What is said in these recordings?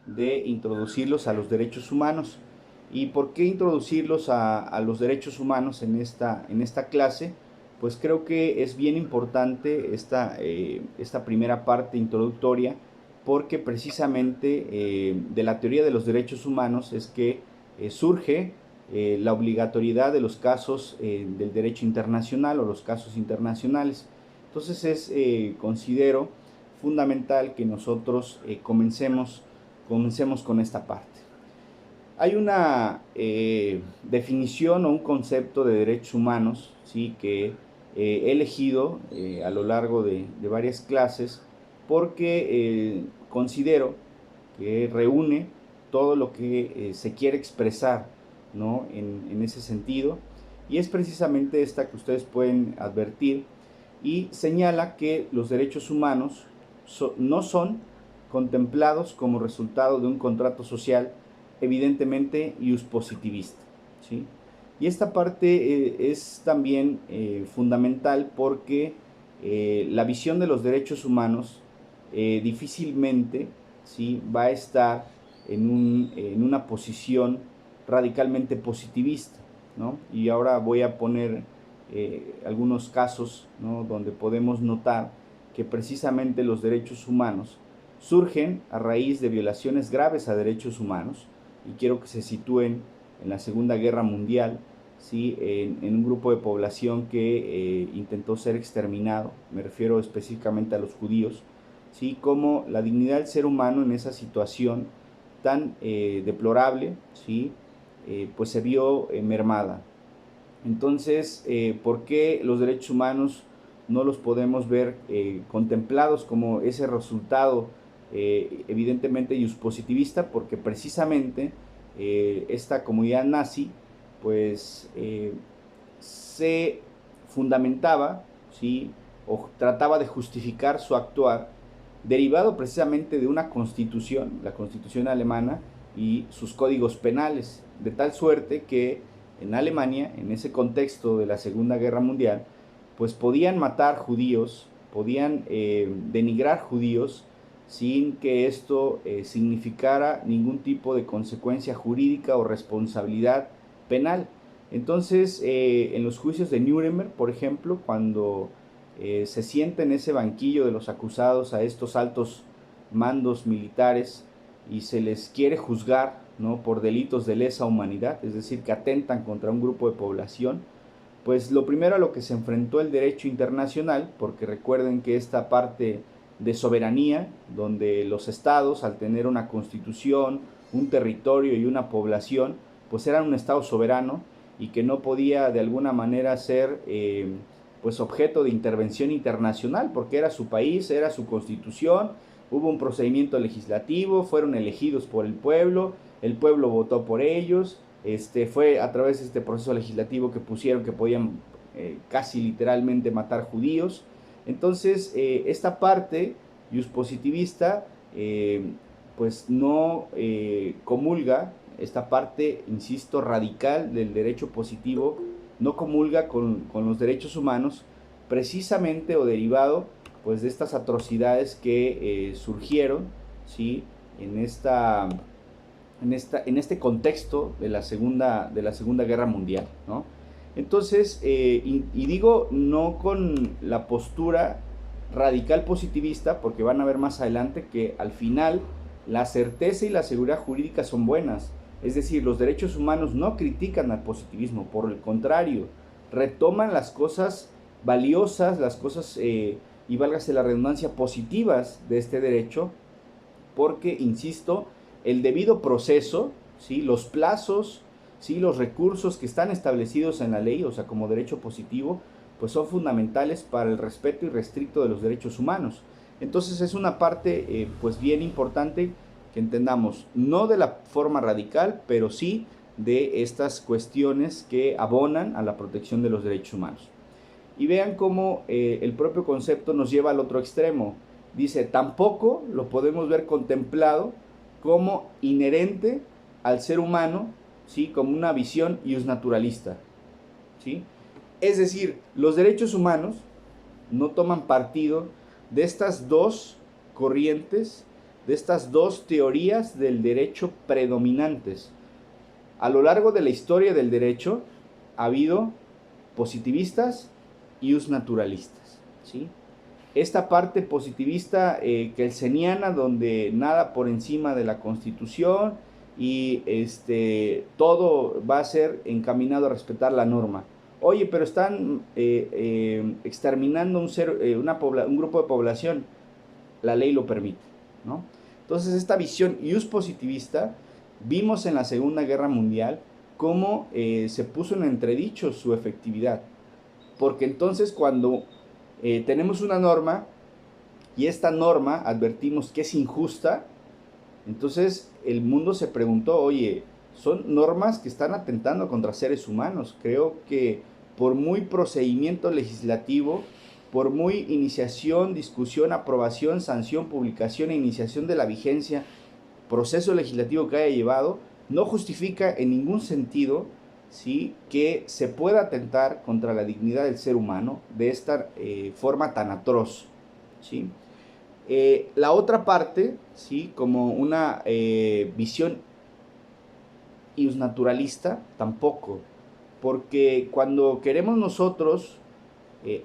de introducirlos a los derechos humanos. ¿Y por qué introducirlos a los derechos humanos en esta clase? Pues creo que es bien importante esta primera parte introductoria, porque precisamente de la teoría de los derechos humanos es que surge la obligatoriedad de los casos del derecho internacional o los casos internacionales. Entonces considero fundamental que nosotros comencemos con esta parte. Hay una definición o un concepto de derechos humanos, ¿sí?, que he elegido a lo largo de varias clases, porque considero que reúne todo lo que se quiere expresar, ¿no?, en ese sentido, y es precisamente esta que ustedes pueden advertir, y señala que los derechos humanos no son contemplados como resultado de un contrato social evidentemente positivista, ¿sí? Y esta parte es también fundamental, porque la visión de los derechos humanos difícilmente, ¿sí?, va a estar en una posición radicalmente positivista, ¿no? Y ahora voy a poner algunos casos, ¿no?, donde podemos notar que precisamente los derechos humanos surgen a raíz de violaciones graves a derechos humanos, y quiero que se sitúen en la Segunda Guerra Mundial, ¿sí?, en un grupo de población que intentó ser exterminado. Me refiero específicamente a los judíos, ¿sí?, como la dignidad del ser humano en esa situación tan deplorable, ¿sí?, pues se vio mermada. Entonces, ¿por qué los derechos humanos no los podemos ver contemplados como ese resultado evidentemente positivista? Porque precisamente esta comunidad nazi pues se fundamentaba, ¿sí?, o trataba de justificar su actuar derivado precisamente de una constitución, la constitución alemana y sus códigos penales, de tal suerte que en Alemania, en ese contexto de la Segunda Guerra Mundial, pues podían matar judíos, podían denigrar judíos sin que esto significara ningún tipo de consecuencia jurídica o responsabilidad penal. Entonces, en los juicios de Nuremberg, por ejemplo, cuando se sienta en ese banquillo de los acusados a estos altos mandos militares y se les quiere juzgar, ¿no?, por delitos de lesa humanidad, es decir, que atentan contra un grupo de población, pues lo primero a lo que se enfrentó el derecho internacional, porque recuerden que esta parte de soberanía, donde los estados, al tener una constitución, un territorio y una población, pues eran un estado soberano y que no podía de alguna manera ser pues objeto de intervención internacional, porque era su país, era su constitución, hubo un procedimiento legislativo, fueron elegidos por el pueblo votó por ellos, fue a través de este proceso legislativo que pusieron que podían casi literalmente matar judíos. Entonces, esta parte positivista pues no comulga, esta parte, insisto, radical del derecho positivo, no comulga con los derechos humanos, precisamente o derivado pues de estas atrocidades que surgieron, ¿sí?, en este contexto de la Segunda Guerra Mundial, ¿no? Entonces, y digo no con la postura radical positivista, porque van a ver más adelante que al final la certeza y la seguridad jurídica son buenas. Es decir, los derechos humanos no critican al positivismo, por el contrario, retoman las cosas valiosas, las cosas, y válgase la redundancia, positivas de este derecho, porque, insisto, el debido proceso, ¿sí?, los plazos, ¿sí?, los recursos que están establecidos en la ley, o sea, como derecho positivo, pues son fundamentales para el respeto irrestricto de los derechos humanos. Entonces es una parte pues bien importante que entendamos, no de la forma radical, pero sí de estas cuestiones que abonan a la protección de los derechos humanos. Y vean cómo el propio concepto nos lleva al otro extremo. Dice, tampoco lo podemos ver contemplado como inherente al ser humano, ¿sí?, como una visión iusnaturalista, ¿sí? Es decir, los derechos humanos no toman partido de estas dos corrientes de estas dos teorías del derecho predominantes. A lo largo de la historia del derecho ha habido positivistas y naturalistas, ¿sí? Esta parte positivista kelseniana, donde nada por encima de la Constitución y todo va a ser encaminado a respetar la norma. Oye, pero están exterminando un grupo de población, la ley lo permite, ¿no? Entonces esta visión positivista, vimos en la Segunda Guerra Mundial cómo se puso en entredicho su efectividad, porque entonces cuando tenemos una norma y esta norma advertimos que es injusta, entonces el mundo se preguntó, oye, son normas que están atentando contra seres humanos. Creo que por muy procedimiento legislativo, por muy iniciación, discusión, aprobación, sanción, publicación e iniciación de la vigencia, proceso legislativo que haya llevado, no justifica en ningún sentido, ¿sí?, que se pueda atentar contra la dignidad del ser humano de esta forma tan atroz, ¿sí? La otra parte, ¿sí?, como una visión iusnaturalista, tampoco, porque cuando queremos nosotros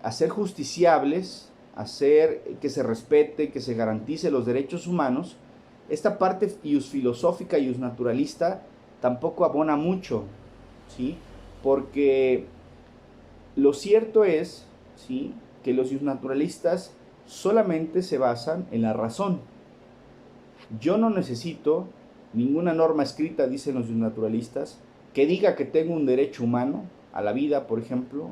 hacer justiciables, hacer que se respete, que se garantice los derechos humanos, esta parte filosófica y naturalista tampoco abona mucho, ¿sí? Porque lo cierto es, ¿sí?, que los naturalistas solamente se basan en la razón. Yo no necesito ninguna norma escrita, dicen los naturalistas, que diga que tengo un derecho humano a la vida, por ejemplo,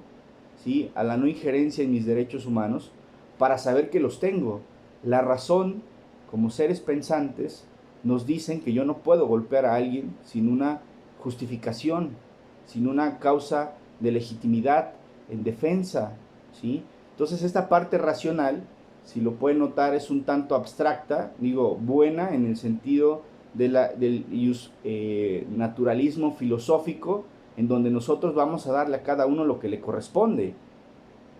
¿sí?, a la no injerencia en mis derechos humanos, para saber que los tengo. La razón, como seres pensantes, nos dicen que yo no puedo golpear a alguien sin una justificación, sin una causa de legitimidad en defensa, ¿sí? Entonces esta parte racional, si lo pueden notar, es un tanto abstracta, digo, buena en el sentido del naturalismo filosófico, en donde nosotros vamos a darle a cada uno lo que le corresponde.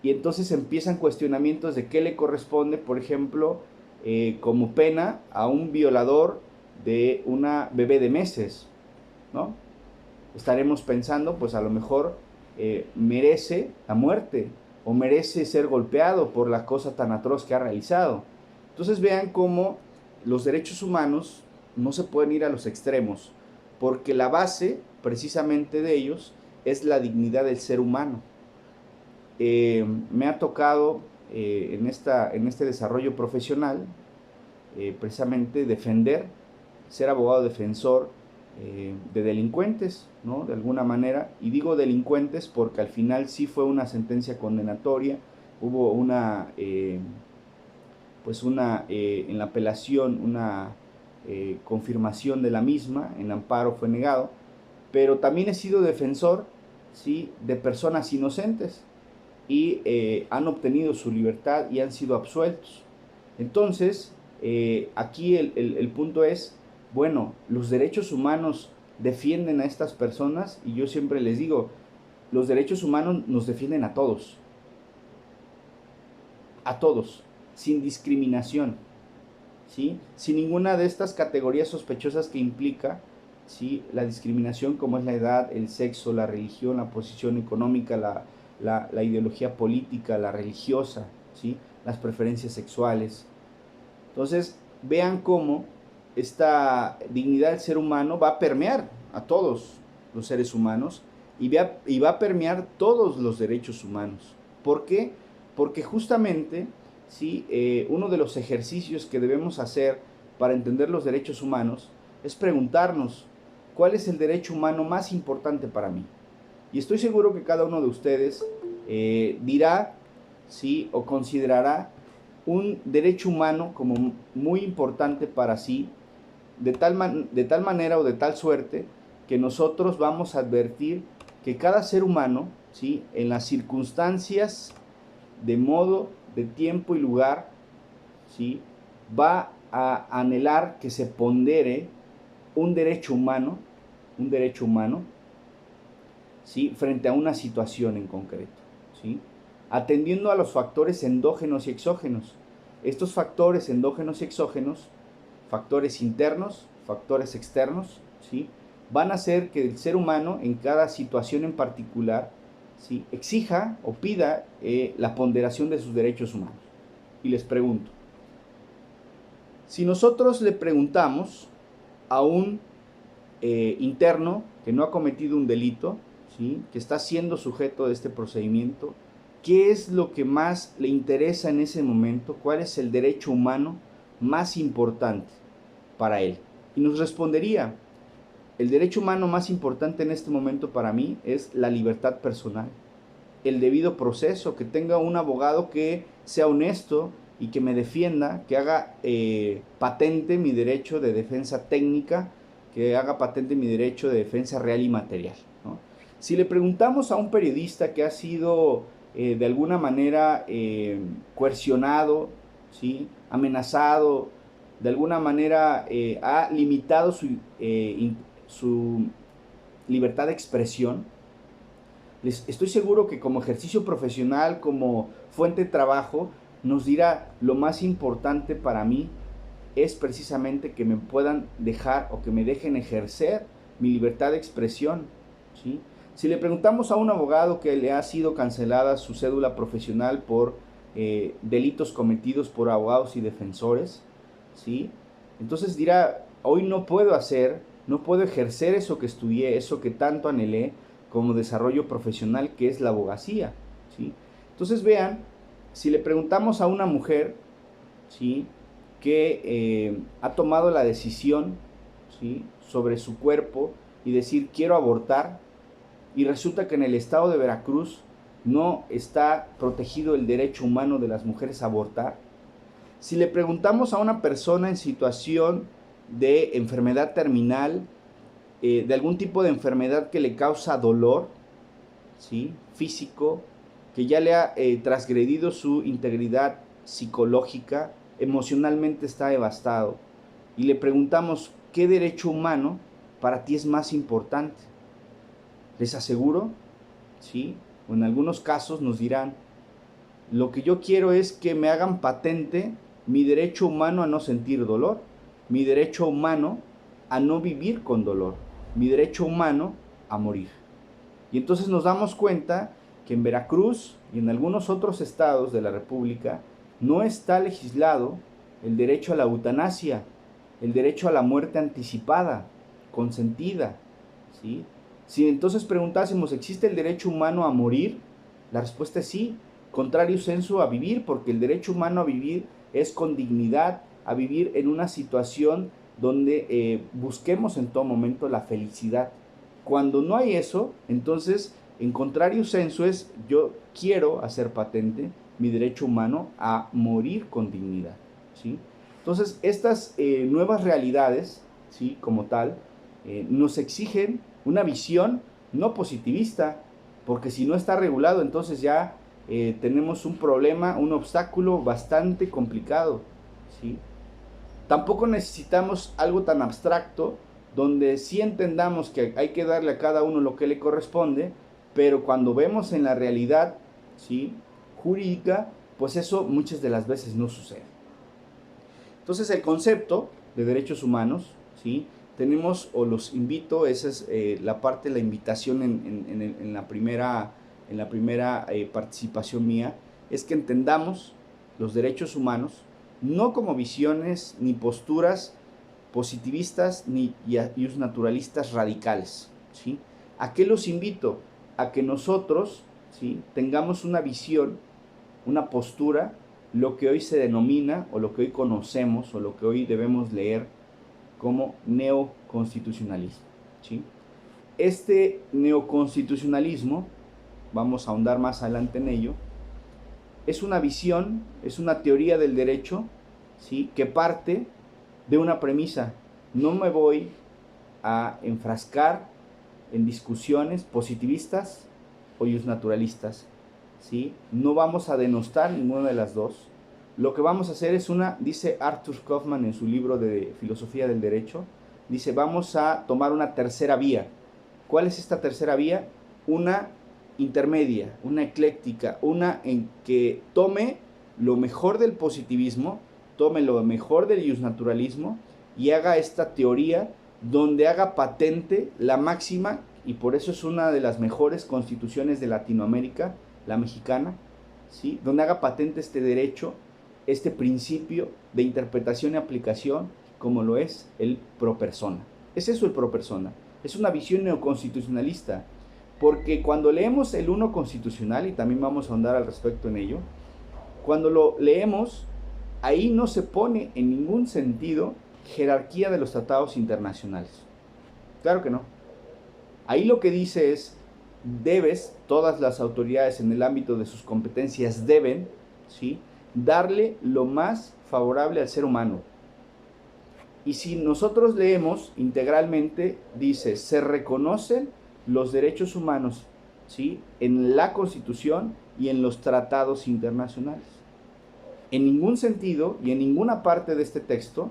Y entonces empiezan cuestionamientos de qué le corresponde, por ejemplo, como pena a un violador de una bebé de meses, ¿no? Estaremos pensando, pues a lo mejor merece la muerte o merece ser golpeado por la cosa tan atroz que ha realizado. Entonces vean cómo los derechos humanos no se pueden ir a los extremos, porque la base precisamente de ellos es la dignidad del ser humano. Me ha tocado en este desarrollo profesional precisamente defender, ser abogado defensor de delincuentes, ¿no?, de alguna manera, y digo delincuentes porque al final sí fue una sentencia condenatoria, hubo en la apelación una confirmación de la misma, en amparo fue negado, pero también he sido defensor, ¿sí?, de personas inocentes y han obtenido su libertad y han sido absueltos. Entonces, aquí el punto es, bueno, los derechos humanos defienden a estas personas, y yo siempre les digo, los derechos humanos nos defienden a todos, sin discriminación, ¿sí?, sin ninguna de estas categorías sospechosas que implica, ¿sí?, la discriminación, como es la edad, el sexo, la religión, la posición económica, la ideología política, la religiosa, ¿sí?, las preferencias sexuales. Entonces, vean cómo esta dignidad del ser humano va a permear a todos los seres humanos y va a permear todos los derechos humanos. ¿Por qué? Porque justamente, ¿sí?, uno de los ejercicios que debemos hacer para entender los derechos humanos es preguntarnos, ¿cuál es el derecho humano más importante para mí? Y estoy seguro que cada uno de ustedes dirá, ¿sí?, o considerará un derecho humano como muy importante para sí, de tal manera o de tal suerte que nosotros vamos a advertir que cada ser humano, ¿sí?, en las circunstancias de modo, de tiempo y lugar, ¿sí?, va a anhelar que se pondere un derecho humano, ¿sí?, frente a una situación en concreto, ¿sí?, atendiendo a los factores endógenos y exógenos. Estos factores endógenos y exógenos factores internos, factores externos, ¿sí? Van a hacer que el ser humano en cada situación en particular, ¿sí?, exija o pida la ponderación de sus derechos humanos. Y les pregunto, si nosotros le preguntamos a un interno que no ha cometido un delito, ¿sí?, que está siendo sujeto de este procedimiento, ¿qué es lo que más le interesa en ese momento? ¿Cuál es el derecho humano más importante para él? Y nos respondería, el derecho humano más importante en este momento para mí es la libertad personal, el debido proceso, que tenga un abogado que sea honesto y que me defienda, que haga patente mi derecho de defensa técnica, que haga patente mi derecho de defensa real y material, ¿no? Si le preguntamos a un periodista que ha sido de alguna manera coercionado, ¿sí?, amenazado, de alguna manera ha limitado su libertad de expresión, estoy seguro que como ejercicio profesional, como fuente de trabajo, nos dirá, lo más importante para mí es precisamente que me puedan dejar o que me dejen ejercer mi libertad de expresión, ¿sí? Si le preguntamos a un abogado que le ha sido cancelada su cédula profesional por delitos cometidos por abogados y defensores, ¿sí?, entonces dirá, hoy no puedo ejercer eso que estudié, eso que tanto anhelé como desarrollo profesional, que es la abogacía, ¿sí? Entonces vean, si le preguntamos a una mujer, ¿sí?, que ha tomado la decisión, ¿sí?, sobre su cuerpo y decir quiero abortar, y resulta que en el estado de Veracruz no está protegido el derecho humano de las mujeres a abortar. Si le preguntamos a una persona en situación de enfermedad terminal, de algún tipo de enfermedad que le causa dolor, ¿sí?, físico, que ya le ha transgredido su integridad psicológica, emocionalmente está devastado, y le preguntamos, ¿qué derecho humano para ti es más importante? Les aseguro, ¿sí?, o en algunos casos nos dirán, lo que yo quiero es que me hagan patente mi derecho humano a no sentir dolor, mi derecho humano a no vivir con dolor, mi derecho humano a morir. Y entonces nos damos cuenta que en Veracruz y en algunos otros estados de la República no está legislado el derecho a la eutanasia, el derecho a la muerte anticipada, consentida, ¿sí? Si entonces preguntásemos, ¿existe el derecho humano a morir? La respuesta es sí, contrario sensu a vivir, porque el derecho humano a vivir es con dignidad, a vivir en una situación donde busquemos en todo momento la felicidad. Cuando no hay eso, entonces, en contrario sensu es, yo quiero hacer patente mi derecho humano a morir con dignidad, ¿sí? Entonces, estas nuevas realidades, ¿sí?, como tal, nos exigen una visión no positivista, porque si no está regulado, entonces ya tenemos un problema, un obstáculo bastante complicado, ¿sí? Tampoco necesitamos algo tan abstracto, donde sí entendamos que hay que darle a cada uno lo que le corresponde, pero cuando vemos en la realidad, ¿sí?, jurídica, pues eso muchas de las veces no sucede. Entonces el concepto de derechos humanos, ¿sí?, tenemos, o los invito, esa es la parte de la invitación en la primera participación mía, es que entendamos los derechos humanos no como visiones ni posturas positivistas ni naturalistas radicales, ¿sí? ¿A qué los invito? A que nosotros, ¿sí?, tengamos una visión, una postura, lo que hoy se denomina, o lo que hoy conocemos, o lo que hoy debemos leer como neoconstitucionalismo, ¿sí? Este neoconstitucionalismo, vamos a ahondar más adelante en ello, es una visión, es una teoría del derecho, ¿sí?, que parte de una premisa. No me voy a enfrascar en discusiones positivistas o naturalistas, ¿sí? No vamos a denostar ninguna de las dos. Lo que vamos a hacer es dice Arthur Kaufman en su libro de Filosofía del Derecho, dice, vamos a tomar una tercera vía. ¿Cuál es esta tercera vía? Una intermedia, una ecléctica, una en que tome lo mejor del positivismo, tome lo mejor del justnaturalismo y haga esta teoría donde haga patente la máxima, y por eso es una de las mejores constituciones de Latinoamérica, la mexicana, ¿sí? Donde haga patente este derecho, este principio de interpretación y aplicación, como lo es el pro persona. Es eso el pro persona. Es una visión neoconstitucionalista, porque cuando leemos el 1 constitucional, y también vamos a ahondar al respecto en ello, cuando lo leemos, ahí no se pone en ningún sentido jerarquía de los tratados internacionales. Claro que no. Ahí lo que dice es, todas las autoridades en el ámbito de sus competencias deben, ¿sí?, darle lo más favorable al ser humano. Y si nosotros leemos integralmente, dice, se reconocen los derechos humanos, ¿sí?, en la Constitución y en los tratados internacionales. En ningún sentido y en ninguna parte de este texto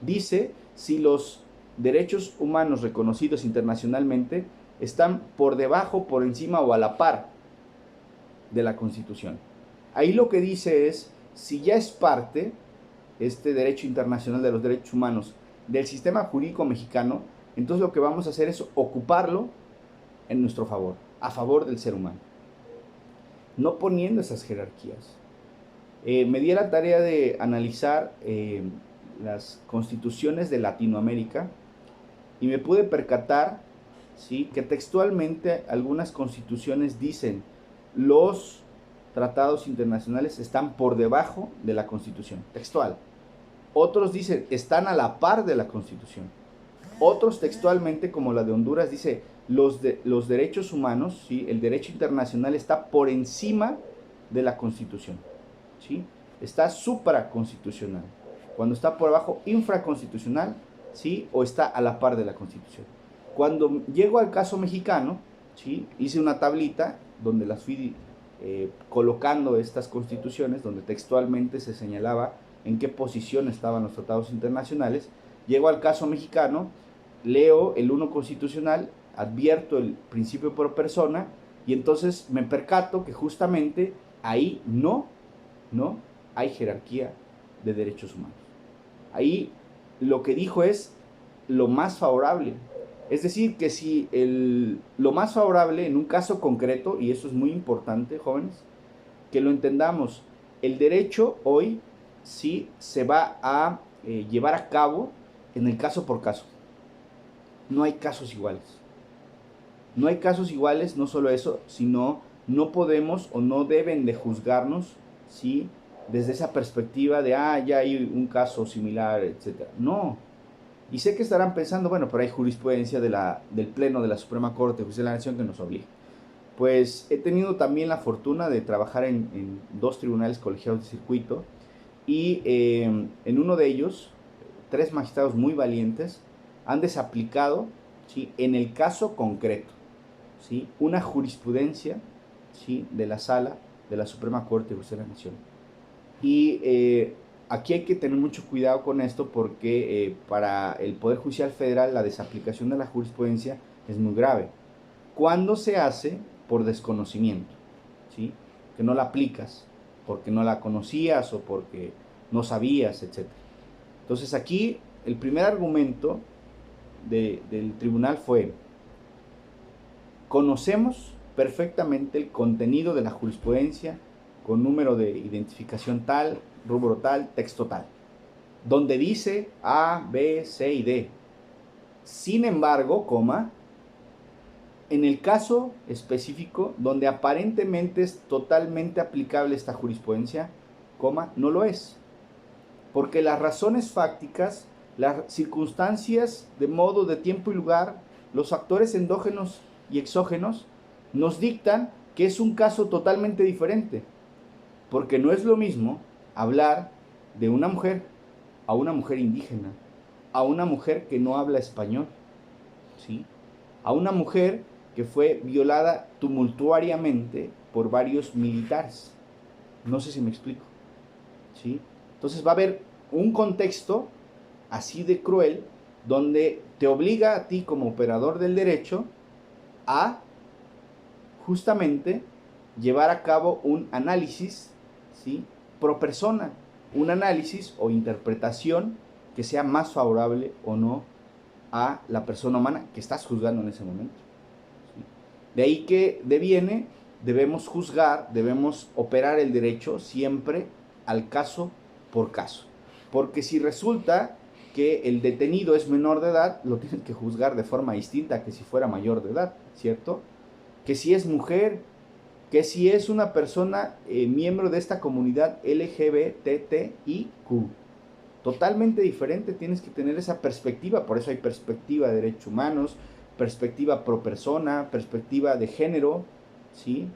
dice si los derechos humanos reconocidos internacionalmente están por debajo, por encima o a la par de la Constitución. Ahí lo que dice es, si ya es parte, este derecho internacional de los derechos humanos, del sistema jurídico mexicano, entonces lo que vamos a hacer es ocuparlo en nuestro favor, a favor del ser humano, no poniendo esas jerarquías. Me di a la tarea de analizar las constituciones de Latinoamérica y me pude percatar, ¿sí?, que textualmente algunas constituciones dicen los tratados internacionales están por debajo de la Constitución, textual. Otros dicen están a la par de la Constitución. Otros textualmente, como la de Honduras, dice los derechos humanos, ¿sí?, el derecho internacional está por encima de la Constitución, ¿sí? Está supraconstitucional. Cuando está por abajo, infraconstitucional, ¿sí?, o está a la par de la Constitución. Cuando llego al caso mexicano, ¿sí?, hice una tablita donde las fui colocando estas constituciones, donde textualmente se señalaba en qué posición estaban los tratados internacionales. Llego al caso mexicano, leo el 1 constitucional, advierto el principio pro persona, y entonces me percato que justamente ahí no hay jerarquía de derechos humanos. Ahí lo que dijo es lo más favorable. Es decir, que si lo más favorable en un caso concreto, y eso es muy importante, jóvenes, que lo entendamos, el derecho hoy sí se va a llevar a cabo en el caso por caso. No hay casos iguales. No hay casos iguales, no solo eso, sino no podemos o no deben de juzgarnos, ¿sí?, desde esa perspectiva de, ya hay un caso similar, etc. No. Y sé que estarán pensando, bueno, pero hay jurisprudencia del Pleno de la Suprema Corte de Justicia de la Nación que nos obliga. Pues he tenido también la fortuna de trabajar en 2 tribunales colegiados de circuito, y en uno de ellos, 3 magistrados muy valientes han desaplicado, ¿sí?, en el caso concreto, ¿sí?, una jurisprudencia, ¿sí?, de la Sala de la Suprema Corte de Justicia de la Nación. Y aquí hay que tener mucho cuidado con esto, porque para el Poder Judicial Federal la desaplicación de la jurisprudencia es muy grave. Cuando se hace por desconocimiento, ¿sí?, que no la aplicas porque no la conocías o porque no sabías, etc. Entonces aquí el primer argumento del tribunal fue: conocemos perfectamente el contenido de la jurisprudencia con número de identificación tal, rubro tal, texto tal, donde dice A, B, C y D. Sin embargo, en el caso específico donde aparentemente es totalmente aplicable esta jurisprudencia, no lo es. Porque las razones fácticas, las circunstancias de modo, de tiempo y lugar, los factores endógenos y exógenos nos dictan que es un caso totalmente diferente. Porque no es lo mismo hablar de una mujer a una mujer indígena, a una mujer que no habla español, ¿sí?, a una mujer que fue violada tumultuariamente por varios militares. No sé si me explico, ¿sí? Entonces va a haber un contexto así de cruel donde te obliga a ti como operador del derecho a justamente llevar a cabo un análisis, ¿sí?, pro persona, un análisis o interpretación que sea más favorable o no a la persona humana que estás juzgando en ese momento. ¿Sí? De ahí que deviene, debemos juzgar, debemos operar el derecho siempre al caso por caso. Porque si resulta que el detenido es menor de edad, lo tienen que juzgar de forma distinta que si fuera mayor de edad, ¿cierto? Que si es mujer, que si es una persona miembro de esta comunidad LGBTIQ. Totalmente diferente, tienes que tener esa perspectiva, por eso hay perspectiva de derechos humanos, perspectiva pro persona, perspectiva de género, ¿sí?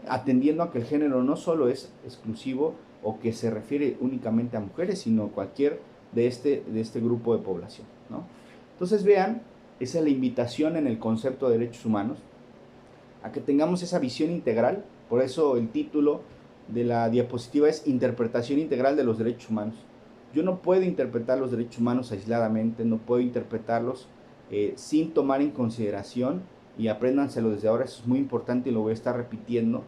Atendiendo a que el género no solo es exclusivo o que se refiere únicamente a mujeres, sino cualquier de este grupo de población, ¿no? Entonces vean, esa es la invitación en el concepto de derechos humanos, a que tengamos esa visión integral. Por eso el título de la diapositiva es Interpretación Integral de los Derechos Humanos. Yo no puedo interpretar los derechos humanos aisladamente, no puedo interpretarlos sin tomar en consideración, y apréndanselo desde ahora, eso es muy importante y lo voy a estar repitiendo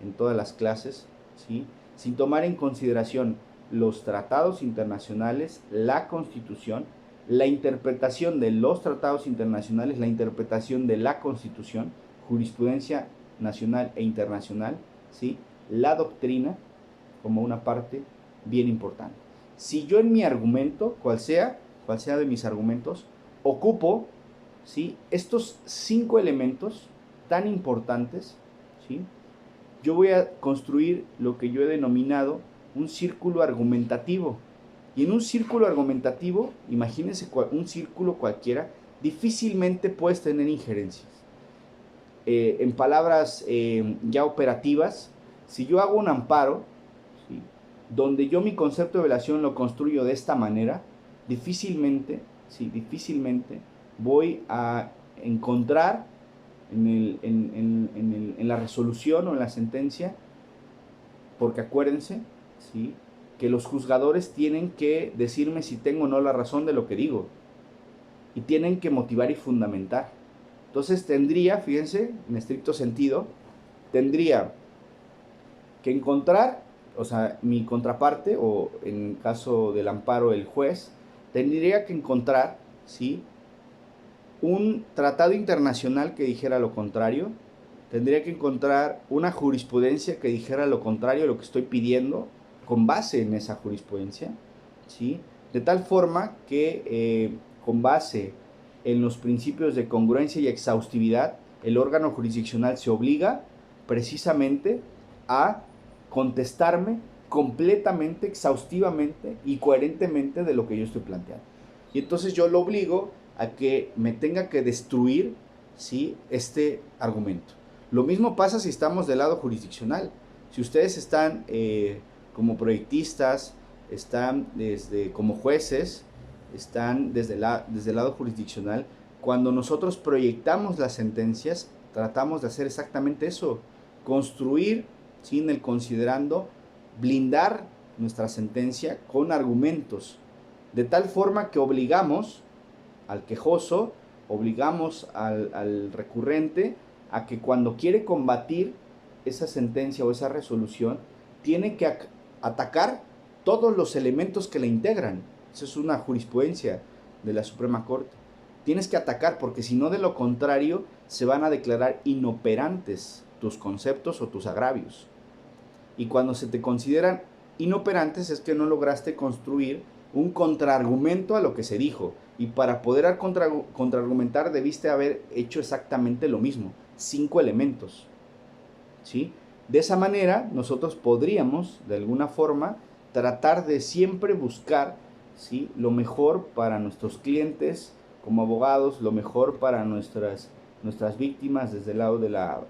en todas las clases, ¿sí? Sin tomar en consideración los tratados internacionales, la Constitución, la interpretación de los tratados internacionales, la interpretación de la Constitución, jurisprudencia nacional e internacional, ¿sí? La doctrina como una parte bien importante. Si yo en mi argumento, cual sea de mis argumentos, ocupo, ¿sí?, estos 5 elementos tan importantes, ¿sí?, yo voy a construir lo que yo he denominado un círculo argumentativo. Y en un círculo argumentativo, imagínense un círculo cualquiera, difícilmente puedes tener injerencias. En palabras ya operativas, si yo hago un amparo, ¿sí?, donde yo mi concepto de violación lo construyo de esta manera, difícilmente, ¿sí?, difícilmente voy a encontrar en la resolución o en la sentencia, porque acuérdense, ¿sí?, que los juzgadores tienen que decirme si tengo o no la razón de lo que digo, y tienen que motivar y fundamentar. Entonces tendría, fíjense, en estricto sentido, tendría que encontrar, o sea, mi contraparte, o en caso del amparo el juez, tendría que encontrar, ¿sí?, un tratado internacional que dijera lo contrario, tendría que encontrar una jurisprudencia que dijera lo contrario a lo que estoy pidiendo, con base en esa jurisprudencia, ¿sí?, de tal forma que con base en los principios de congruencia y exhaustividad, el órgano jurisdiccional se obliga precisamente a contestarme completamente, exhaustivamente y coherentemente de lo que yo estoy planteando. Y entonces yo lo obligo a que me tenga que destruir, ¿sí?, este argumento. Lo mismo pasa si estamos del lado jurisdiccional. Si ustedes están como proyectistas, están como jueces, están desde el lado jurisdiccional, cuando nosotros proyectamos las sentencias, tratamos de hacer exactamente eso, construir, sin el considerando, blindar nuestra sentencia con argumentos, de tal forma que obligamos al quejoso, obligamos al recurrente a que cuando quiere combatir esa sentencia o esa resolución, tiene que atacar todos los elementos que la integran. Esa es una jurisprudencia de la Suprema Corte. Tienes que atacar, porque si no, de lo contrario, se van a declarar inoperantes tus conceptos o tus agravios. Y cuando se te consideran inoperantes es que no lograste construir un contraargumento a lo que se dijo. Y para poder contraargumentar debiste haber hecho exactamente lo mismo, 5 elementos, ¿sí? De esa manera nosotros podríamos, de alguna forma, tratar de siempre buscar, ¿sí?, lo mejor para nuestros clientes como abogados, lo mejor para nuestras víctimas desde el lado de la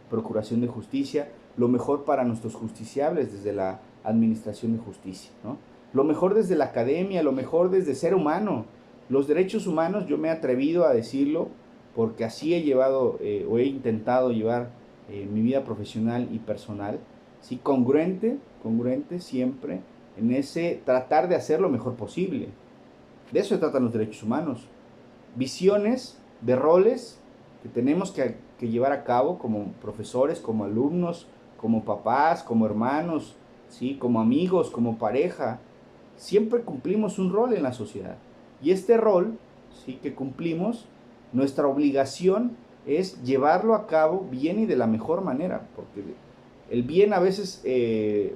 Procuración de Justicia, lo mejor para nuestros justiciables desde la Administración de Justicia, ¿no? Lo mejor desde la academia, lo mejor desde ser humano. Los derechos humanos, yo me he atrevido a decirlo, porque así he llevado o he intentado llevar mi vida profesional y personal, ¿sí?, congruente siempre en ese tratar de hacer lo mejor posible. De eso se tratan los derechos humanos. Visiones de roles que tenemos que llevar a cabo como profesores, como alumnos, como papás, como hermanos, ¿sí?, como amigos, como pareja, siempre cumplimos un rol en la sociedad. Y este rol, ¿sí?, que cumplimos, nuestra obligación es llevarlo a cabo bien y de la mejor manera, porque el bien a veces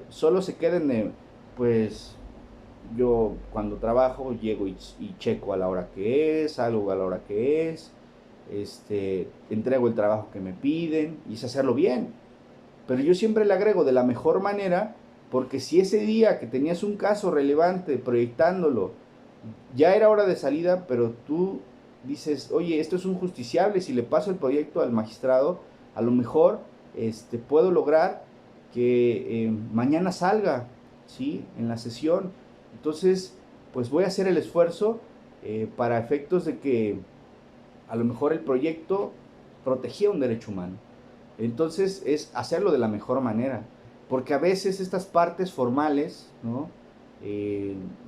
solo se queda en, pues, yo cuando trabajo llego y checo a la hora que es, salgo a la hora que es, entrego el trabajo que me piden y es hacerlo bien. Pero yo siempre le agrego de la mejor manera, porque si ese día que tenías un caso relevante proyectándolo, ya era hora de salida, pero tú dices, oye, esto es un justiciable, si le paso el proyecto al magistrado, a lo mejor puedo lograr que mañana salga, ¿sí?, en la sesión. Entonces, pues voy a hacer el esfuerzo para efectos de que a lo mejor el proyecto protegía un derecho humano. Entonces es hacerlo de la mejor manera, porque a veces estas partes formales, ¿no?,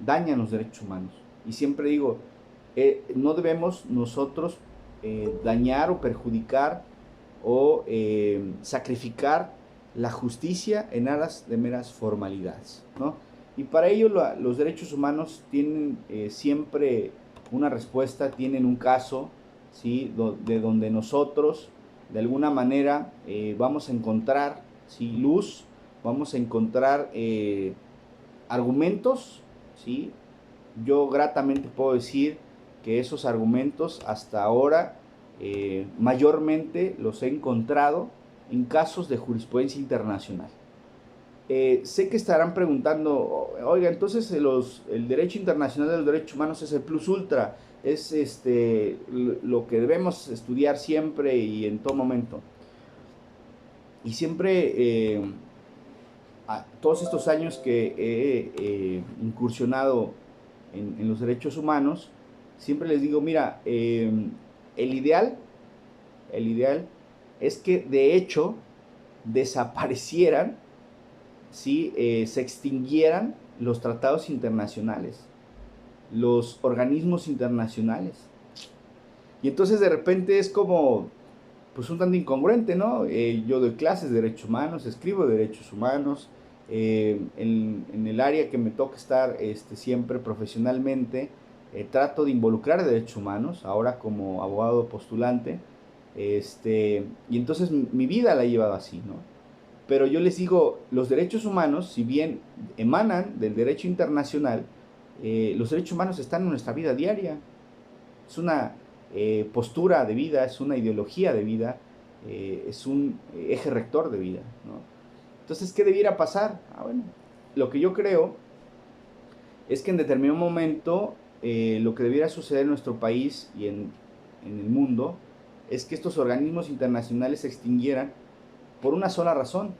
dañan los derechos humanos. Y siempre digo, no debemos nosotros dañar o perjudicar o sacrificar la justicia en aras de meras formalidades, ¿no? Y para ello los derechos humanos tienen siempre una respuesta, tienen un caso, ¿sí?, de donde nosotros de alguna manera vamos a encontrar, ¿sí?, luz, vamos a encontrar argumentos, ¿sí? Yo gratamente puedo decir que esos argumentos hasta ahora mayormente los he encontrado en casos de jurisprudencia internacional. Sé que estarán preguntando, oiga, entonces el derecho internacional de los derechos humanos es el plus ultra, es lo que debemos estudiar siempre y en todo momento. Y siempre, todos estos años que he incursionado en los derechos humanos, siempre les digo, mira, el ideal es que de hecho desaparecieran, ¿sí?, se extinguieran los tratados internacionales, los organismos internacionales. Y entonces de repente es como, pues un tanto incongruente, ¿no? Yo doy clases de derechos humanos, escribo de derechos humanos, en el área que me toca estar siempre profesionalmente, trato de involucrar derechos humanos, ahora como abogado postulante, y entonces mi vida la he llevado así, ¿no? Pero yo les digo, los derechos humanos, si bien emanan del derecho internacional, los derechos humanos están en nuestra vida diaria. Es una postura de vida, es una ideología de vida, es un eje rector de vida, ¿no? Entonces, ¿qué debiera pasar? Bueno, lo que yo creo es que en determinado momento lo que debiera suceder en nuestro país y en el mundo es que estos organismos internacionales se extinguieran por una sola razón,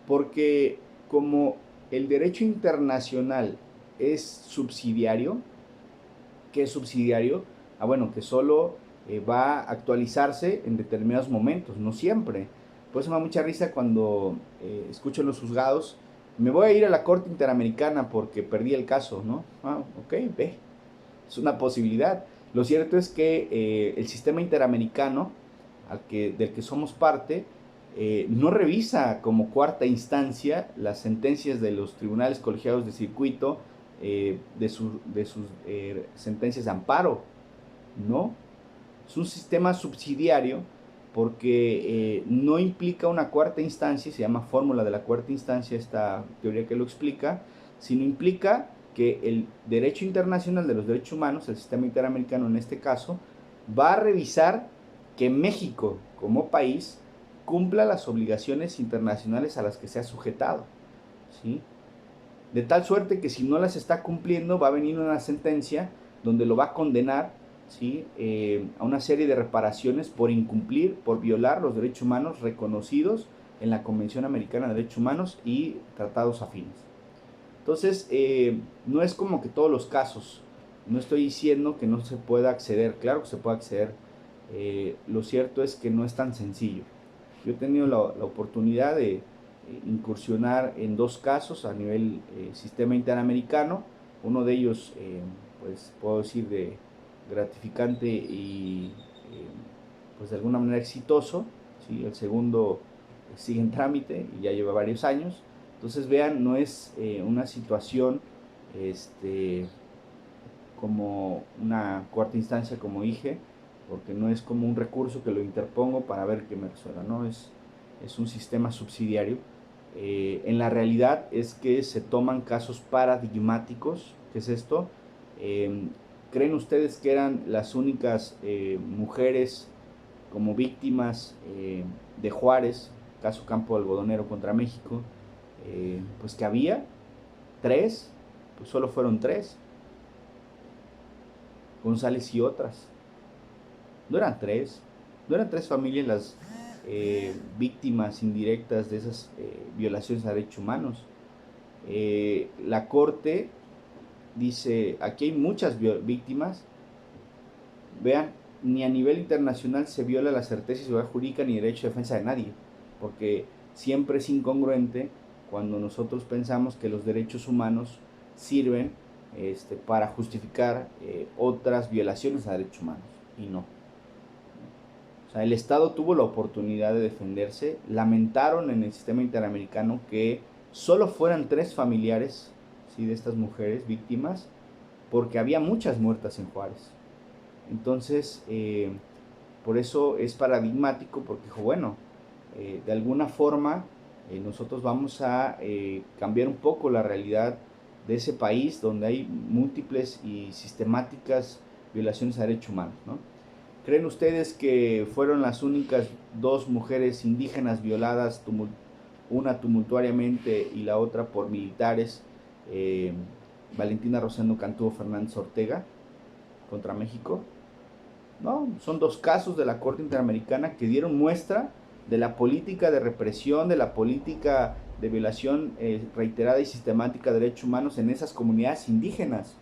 porque como el derecho internacional es subsidiario, ¿qué es subsidiario? Bueno, que solo va a actualizarse en determinados momentos, no siempre. Por eso me da mucha risa cuando escucho en los juzgados, me voy a ir a la Corte Interamericana porque perdí el caso, ¿no? Ok, ve, es una posibilidad. Lo cierto es que el sistema interamericano del que somos parte no revisa como cuarta instancia las sentencias de los tribunales colegiados de circuito, de sus sentencias de amparo, ¿no? Es un sistema subsidiario porque no implica una cuarta instancia, se llama fórmula de la cuarta instancia esta teoría que lo explica, sino implica que el derecho internacional de los derechos humanos, el sistema interamericano en este caso, va a revisar que México como país cumpla las obligaciones internacionales a las que se ha sujetado, ¿sí? De tal suerte que si no las está cumpliendo va a venir una sentencia donde lo va a condenar, ¿sí?, a una serie de reparaciones por incumplir, por violar los derechos humanos reconocidos en la Convención Americana de Derechos Humanos y tratados afines. Entonces, no es como que todos los casos, no estoy diciendo que no se pueda acceder, claro que se puede acceder, lo cierto es que no es tan sencillo. Yo he tenido la oportunidad de incursionar en dos casos a nivel sistema interamericano, uno de ellos, pues puedo decir, de gratificante y pues de alguna manera exitoso, ¿sí? El segundo sigue en trámite y ya lleva varios años. Entonces vean, no es una situación este, como una cuarta instancia, como dije, porque no es como un recurso que lo interpongo para ver qué me resuelva, ¿no? Es un sistema subsidiario. En la realidad es que se toman casos paradigmáticos. ¿Qué es esto? Eh, ¿Creen ustedes que eran las únicas mujeres como víctimas de Juárez, caso Campo Algodonero contra México? Pues que había tres, pues solo fueron tres, González y otras. No eran tres, no eran tres familias las víctimas indirectas de esas violaciones a derechos humanos. La Corte dice, aquí hay muchas víctimas, vean, ni a nivel internacional se viola la certeza y seguridad jurídica ni derecho de defensa de nadie, porque siempre es incongruente cuando nosotros pensamos que los derechos humanos sirven para justificar otras violaciones a derechos humanos, y no. O sea, el Estado tuvo la oportunidad de defenderse, lamentaron en el sistema interamericano que solo fueran tres familiares, ¿sí?, de estas mujeres víctimas, porque había muchas muertas en Juárez. Entonces, por eso es paradigmático, porque dijo, bueno, de alguna forma nosotros vamos a cambiar un poco la realidad de ese país donde hay múltiples y sistemáticas violaciones a derechos humanos, ¿no? ¿Creen ustedes que fueron las únicas dos mujeres indígenas violadas, una tumultuariamente y la otra por militares, eh, Valentina Rosendo Cantú Fernández Ortega, contra México? No, son dos casos de la Corte Interamericana que dieron muestra de la política de represión, de la política de violación reiterada y sistemática de derechos humanos en esas comunidades indígenas,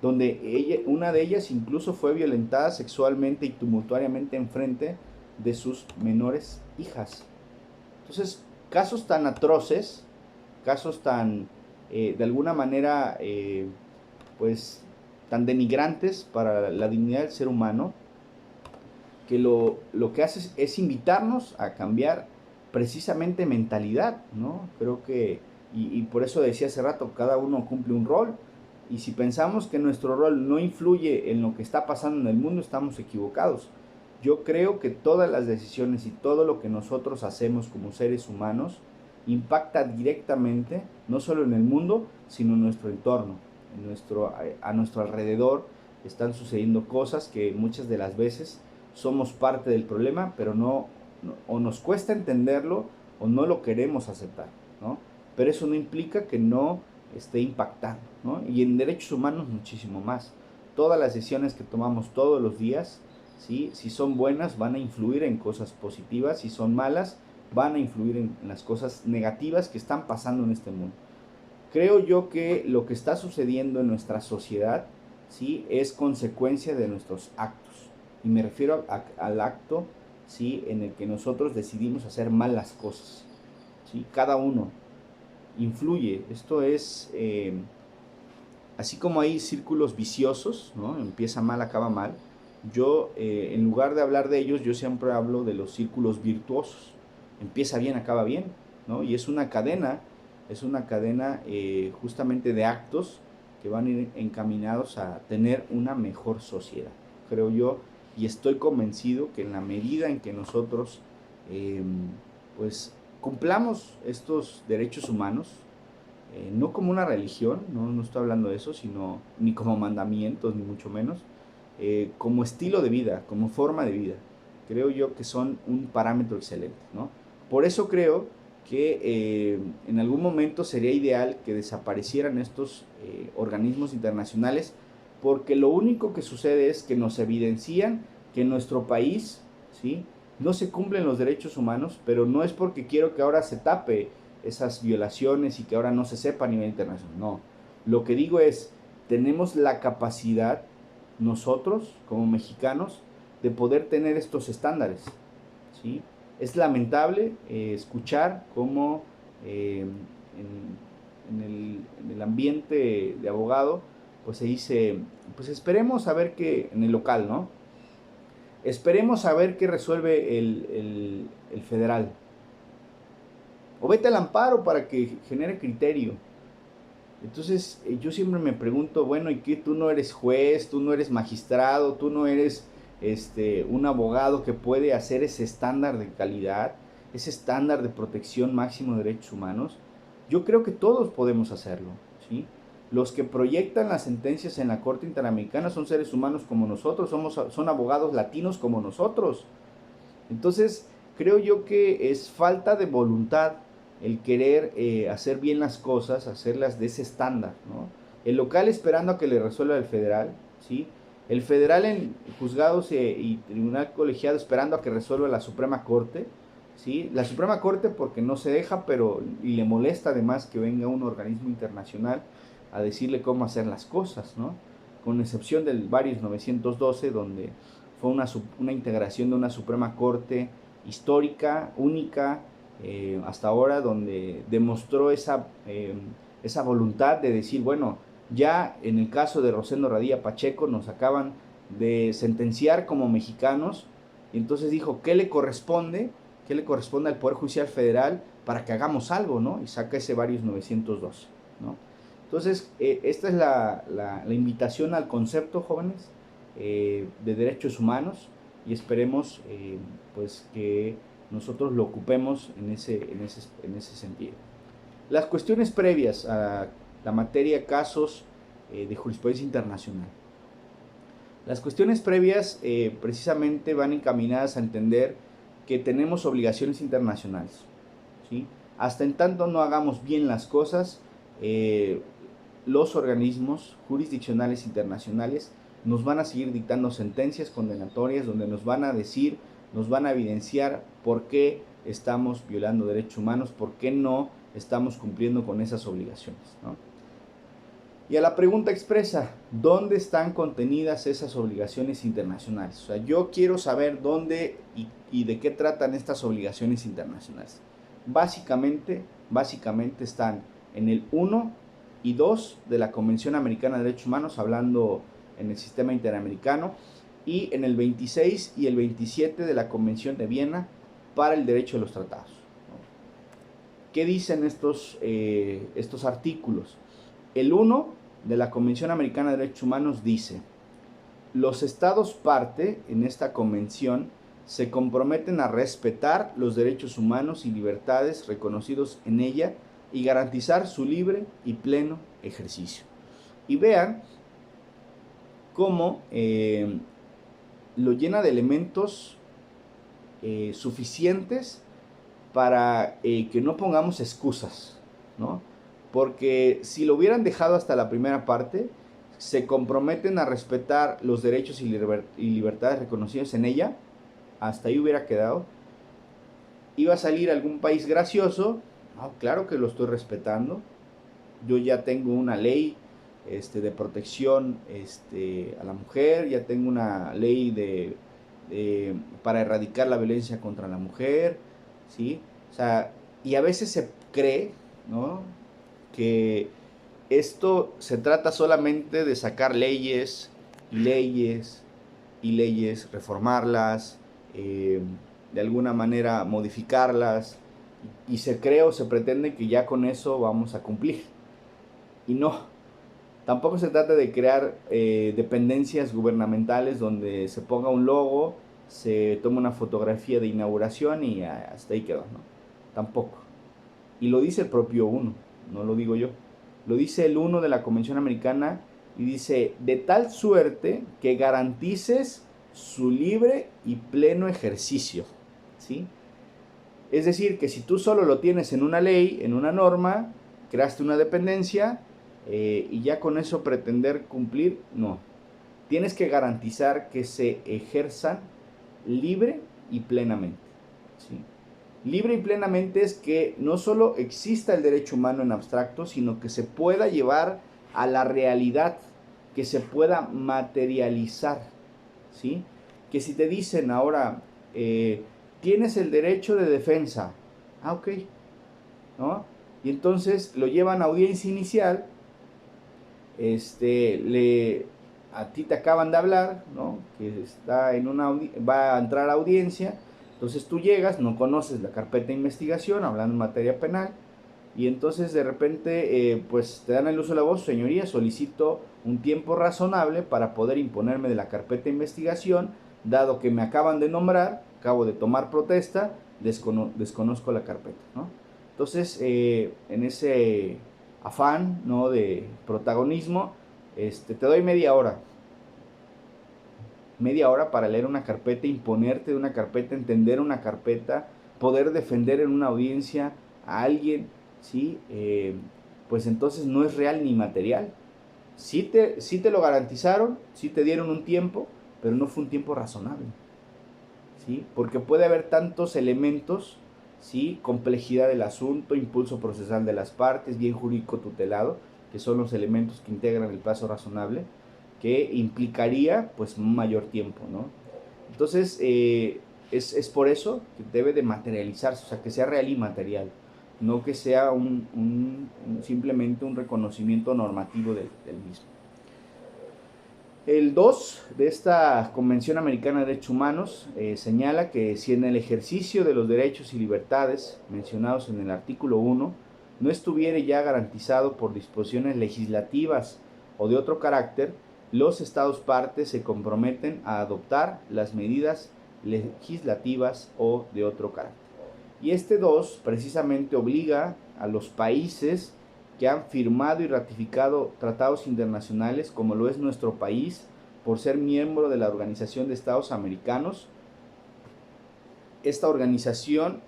donde una de ellas incluso fue violentada sexualmente y tumultuariamente en frente de sus menores hijas. Entonces, casos tan atroces, casos tan, de alguna manera, pues, tan denigrantes para la dignidad del ser humano, que lo que hace es invitarnos a cambiar precisamente mentalidad, ¿no? Creo que, y por eso decía hace rato, cada uno cumple un rol, y si pensamos que nuestro rol no influye en lo que está pasando en el mundo, estamos equivocados. Yo creo que todas las decisiones y todo lo que nosotros hacemos como seres humanos impacta directamente, no solo en el mundo, sino en nuestro entorno, a nuestro alrededor están sucediendo cosas que muchas de las veces somos parte del problema, pero o nos cuesta entenderlo o no lo queremos aceptar, ¿no? Pero eso no implica que no esté impactando, ¿no? Y en derechos humanos muchísimo más. Todas las decisiones que tomamos todos los días, ¿sí?, si son buenas, van a influir en cosas positivas; si son malas, van a influir en las cosas negativas que están pasando en este mundo. Creo yo que lo que está sucediendo en nuestra sociedad, ¿sí?, es consecuencia de nuestros actos. Y me refiero al acto, ¿sí?, en el que nosotros decidimos hacer mal las cosas, ¿sí? Cada uno influye. Esto es, así como hay círculos viciosos, ¿no? Empieza mal, acaba mal. Yo, en lugar de hablar de ellos, yo siempre hablo de los círculos virtuosos. Empieza bien, acaba bien, ¿no? Y es una cadena justamente de actos que van a ir encaminados a tener una mejor sociedad, creo yo, y estoy convencido que en la medida en que nosotros, pues, cumplamos estos derechos humanos, no como una religión, no estoy hablando de eso, sino ni como mandamientos, ni mucho menos, como estilo de vida, como forma de vida. Creo yo que son un parámetro excelente, ¿no? Por eso creo que en algún momento sería ideal que desaparecieran estos organismos internacionales, porque lo único que sucede es que nos evidencian que en nuestro país, ¿sí?, no se cumplen los derechos humanos, pero no es porque quiero que ahora se tape esas violaciones y que ahora no se sepa a nivel internacional. No, lo que digo es, tenemos la capacidad nosotros como mexicanos de poder tener estos estándares, ¿sí? Es lamentable escuchar cómo en el ambiente de abogado pues se dice, pues esperemos a ver qué, en el local, ¿no? Esperemos a ver qué resuelve el federal. O vete al amparo para que genere criterio. Entonces, yo siempre me pregunto, bueno, ¿y qué? Tú no eres juez, tú no eres magistrado, tú no eres un abogado que puede hacer ese estándar de calidad, ese estándar de protección máximo de derechos humanos. Yo creo que todos podemos hacerlo, ¿sí? Los que proyectan las sentencias en la Corte Interamericana son seres humanos como nosotros, son abogados latinos como nosotros. Entonces, creo yo que es falta de voluntad el querer hacer bien las cosas, hacerlas de ese estándar, ¿no? El local esperando a que le resuelva el federal, ¿sí? El federal en juzgados y tribunal colegiado esperando a que resuelva la Suprema Corte, ¿sí? La Suprema Corte porque no se deja, pero y le molesta además que venga un organismo internacional a decirle cómo hacer las cosas, ¿no? Con excepción del Varios 912, donde fue una integración de una Suprema Corte histórica, única, hasta ahora, donde demostró esa voluntad de decir, bueno, ya en el caso de Rosendo Radilla Pacheco nos acaban de sentenciar como mexicanos, y entonces dijo, ¿qué le corresponde? ¿Qué le corresponde al Poder Judicial Federal para que hagamos algo, ¿no? Y saca ese Varios 912, ¿no? Entonces, esta es la invitación al concepto, jóvenes, de derechos humanos, y esperemos pues que nosotros lo ocupemos en ese sentido. Las cuestiones previas a la materia casos de jurisprudencia internacional. Las cuestiones previas precisamente van encaminadas a entender que tenemos obligaciones internacionales, ¿sí? Hasta en tanto no hagamos bien las cosas, los organismos jurisdiccionales internacionales nos van a seguir dictando sentencias condenatorias donde nos van a decir, nos van a evidenciar por qué estamos violando derechos humanos, por qué no estamos cumpliendo con esas obligaciones, ¿no? Y a la pregunta expresa, ¿dónde están contenidas esas obligaciones internacionales? O sea, yo quiero saber dónde y de qué tratan estas obligaciones internacionales. Básicamente están en el 1 y 2 de la Convención Americana de Derechos Humanos, hablando en el sistema interamericano, y en el 26 y el 27 de la Convención de Viena para el derecho de los tratados. ¿Qué dicen estos artículos? El 1 de la Convención Americana de Derechos Humanos dice, los estados parte en esta convención se comprometen a respetar los derechos humanos y libertades reconocidos en ella y garantizar su libre y pleno ejercicio. Y vean cómo lo llena de elementos suficientes para que no pongamos excusas, ¿no? Porque si lo hubieran dejado hasta la primera parte, se comprometen a respetar los derechos y libertades reconocidos en ella, hasta ahí hubiera quedado. Iba a salir algún país gracioso, no, claro que lo estoy respetando, yo ya tengo una ley de protección a la mujer, ya tengo una ley para erradicar la violencia contra la mujer, ¿sí? O sea, y a veces se cree, ¿no?, que esto se trata solamente de sacar leyes y leyes y leyes, reformarlas, de alguna manera modificarlas, y se cree o se pretende que ya con eso vamos a cumplir. Y no, tampoco se trata de crear dependencias gubernamentales donde se ponga un logo, se toma una fotografía de inauguración y hasta ahí quedó, ¿no? Tampoco. Y lo dice el propio uno, no lo digo yo. Lo dice el 1 de la Convención Americana y dice, de tal suerte que garantices su libre y pleno ejercicio, ¿sí? Es decir, que si tú solo lo tienes en una ley, en una norma, creaste una dependencia y ya con eso pretender cumplir, no. Tienes que garantizar que se ejerzan libre y plenamente, ¿sí? Libre y plenamente es que no solo exista el derecho humano en abstracto, sino que se pueda llevar a la realidad, que se pueda materializar, ¿sí? Que si te dicen ahora, tienes el derecho de defensa, ok, ¿no? Y entonces lo llevan a audiencia inicial, a ti te acaban de hablar, ¿no?, que va a entrar a audiencia. Entonces tú llegas, no conoces la carpeta de investigación, hablando en materia penal, y entonces de repente pues te dan el uso de la voz: señoría, solicito un tiempo razonable para poder imponerme de la carpeta de investigación, dado que me acaban de nombrar, acabo de tomar protesta, desconozco la carpeta, ¿no? Entonces, en ese afán, ¿no?, de protagonismo, te doy media hora para leer una carpeta, imponerte de una carpeta, entender una carpeta, poder defender en una audiencia a alguien, ¿sí? Pues entonces no es real ni material. Sí te lo garantizaron, sí te dieron un tiempo, pero no fue un tiempo razonable, ¿sí? Porque puede haber tantos elementos, ¿sí? Complejidad del asunto, impulso procesal de las partes, bien jurídico tutelado, que son los elementos que integran el plazo razonable, que implicaría pues un mayor tiempo, ¿no? Entonces, es por eso que debe de materializarse, o sea, que sea real y material, no que sea simplemente un reconocimiento normativo del mismo. El 2 de esta Convención Americana de Derechos Humanos señala que si en el ejercicio de los derechos y libertades mencionados en el artículo 1 no estuviere ya garantizado por disposiciones legislativas o de otro carácter, los Estados partes se comprometen a adoptar las medidas legislativas o de otro carácter. Y este 2 precisamente obliga a los países que han firmado y ratificado tratados internacionales, como lo es nuestro país, por ser miembro de la Organización de Estados Americanos. Esta organización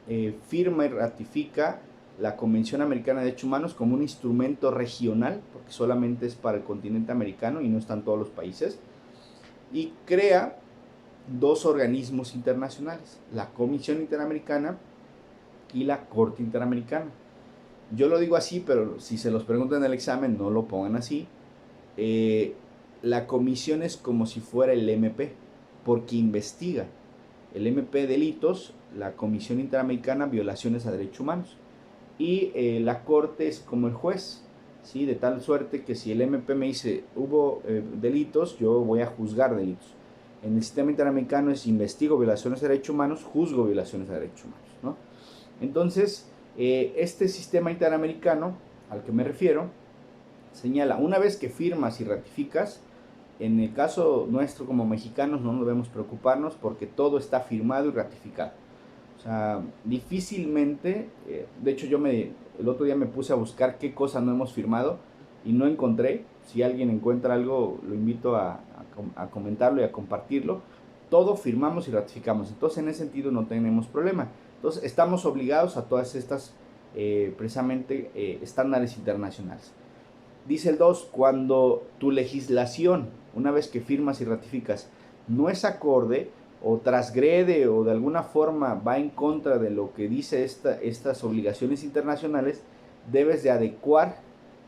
firma y ratifica la Convención Americana de Derechos Humanos como un instrumento regional, porque solamente es para el continente americano y no están todos los países, y crea dos organismos internacionales: la Comisión Interamericana y la Corte Interamericana. Yo lo digo así, pero si se los preguntan en el examen, no lo pongan así. La comisión es como si fuera el MP, porque investiga. El MP delitos, la Comisión Interamericana violaciones a derechos humanos. Y la Corte es como el juez, ¿sí? De tal suerte que si el MP me dice hubo delitos, yo voy a juzgar delitos. En el sistema interamericano es investigo violaciones a derechos humanos, juzgo violaciones a derechos humanos, ¿no? Entonces, este sistema interamericano al que me refiero señala: una vez que firmas y ratificas, en el caso nuestro como mexicanos no debemos preocuparnos porque todo está firmado y ratificado. O sea, difícilmente, de hecho el otro día me puse a buscar qué cosa no hemos firmado y no encontré. Si alguien encuentra algo, lo invito a comentarlo y a compartirlo. Todo firmamos y ratificamos, entonces en ese sentido no tenemos problema. Entonces estamos obligados a todas estas precisamente estándares internacionales. Dice el 2: cuando tu legislación, una vez que firmas y ratificas, no es acorde o transgrede o de alguna forma va en contra de lo que dice estas obligaciones internacionales, debes de adecuar,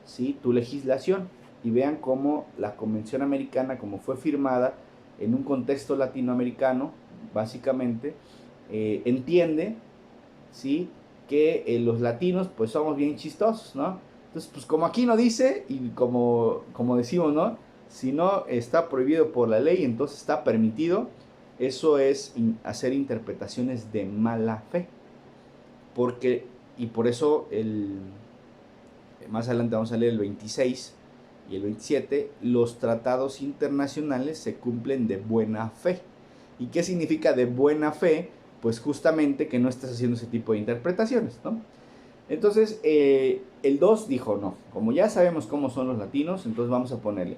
¿sí?, tu legislación. Y vean cómo la Convención Americana, como fue firmada en un contexto latinoamericano, básicamente, entiende, ¿sí?, que los latinos pues somos bien chistosos, ¿no? Entonces, pues como aquí no dice, y como decimos, ¿no? Si no está prohibido por la ley, entonces está permitido. Eso es hacer interpretaciones de mala fe. Porque, y por eso más adelante vamos a leer el 26 y el 27, los tratados internacionales se cumplen de buena fe. ¿Y qué significa de buena fe? Pues justamente que no estás haciendo ese tipo de interpretaciones, ¿no? Entonces, el 2 dijo: no, como ya sabemos cómo son los latinos, entonces vamos a ponerle: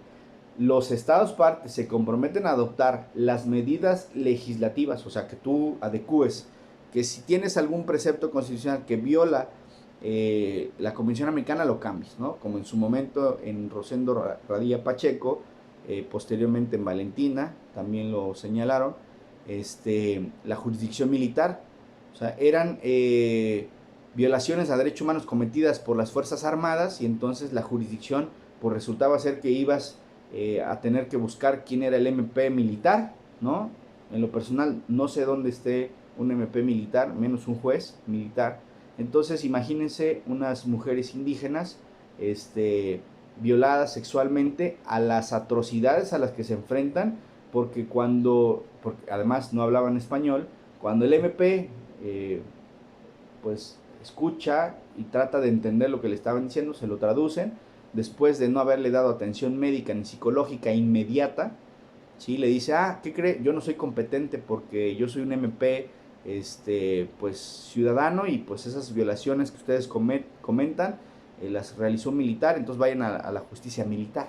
los estados partes se comprometen a adoptar las medidas legislativas, o sea, que tú adecúes, que si tienes algún precepto constitucional que viola la Convención Americana, lo cambies, ¿no? Como en su momento en Rosendo Radilla Pacheco, posteriormente en Valentina, también lo señalaron, la jurisdicción militar. O sea, eran violaciones a derechos humanos cometidas por las Fuerzas Armadas, y entonces la jurisdicción pues resultaba ser que ibas a tener que buscar quién era el MP militar, ¿no? En lo personal no sé dónde esté un MP militar, menos un juez militar. Entonces imagínense unas mujeres indígenas violadas sexualmente, a las atrocidades a las que se enfrentan, porque además no hablaban español, cuando el MP pues escucha y trata de entender lo que le estaban diciendo, se lo traducen, después de no haberle dado atención médica ni psicológica inmediata, ¿sí? Le dice, ¿qué cree? Yo no soy competente porque yo soy un MP, pues ciudadano, y pues esas violaciones que ustedes comentan, las realizó un militar, entonces vayan a la justicia militar.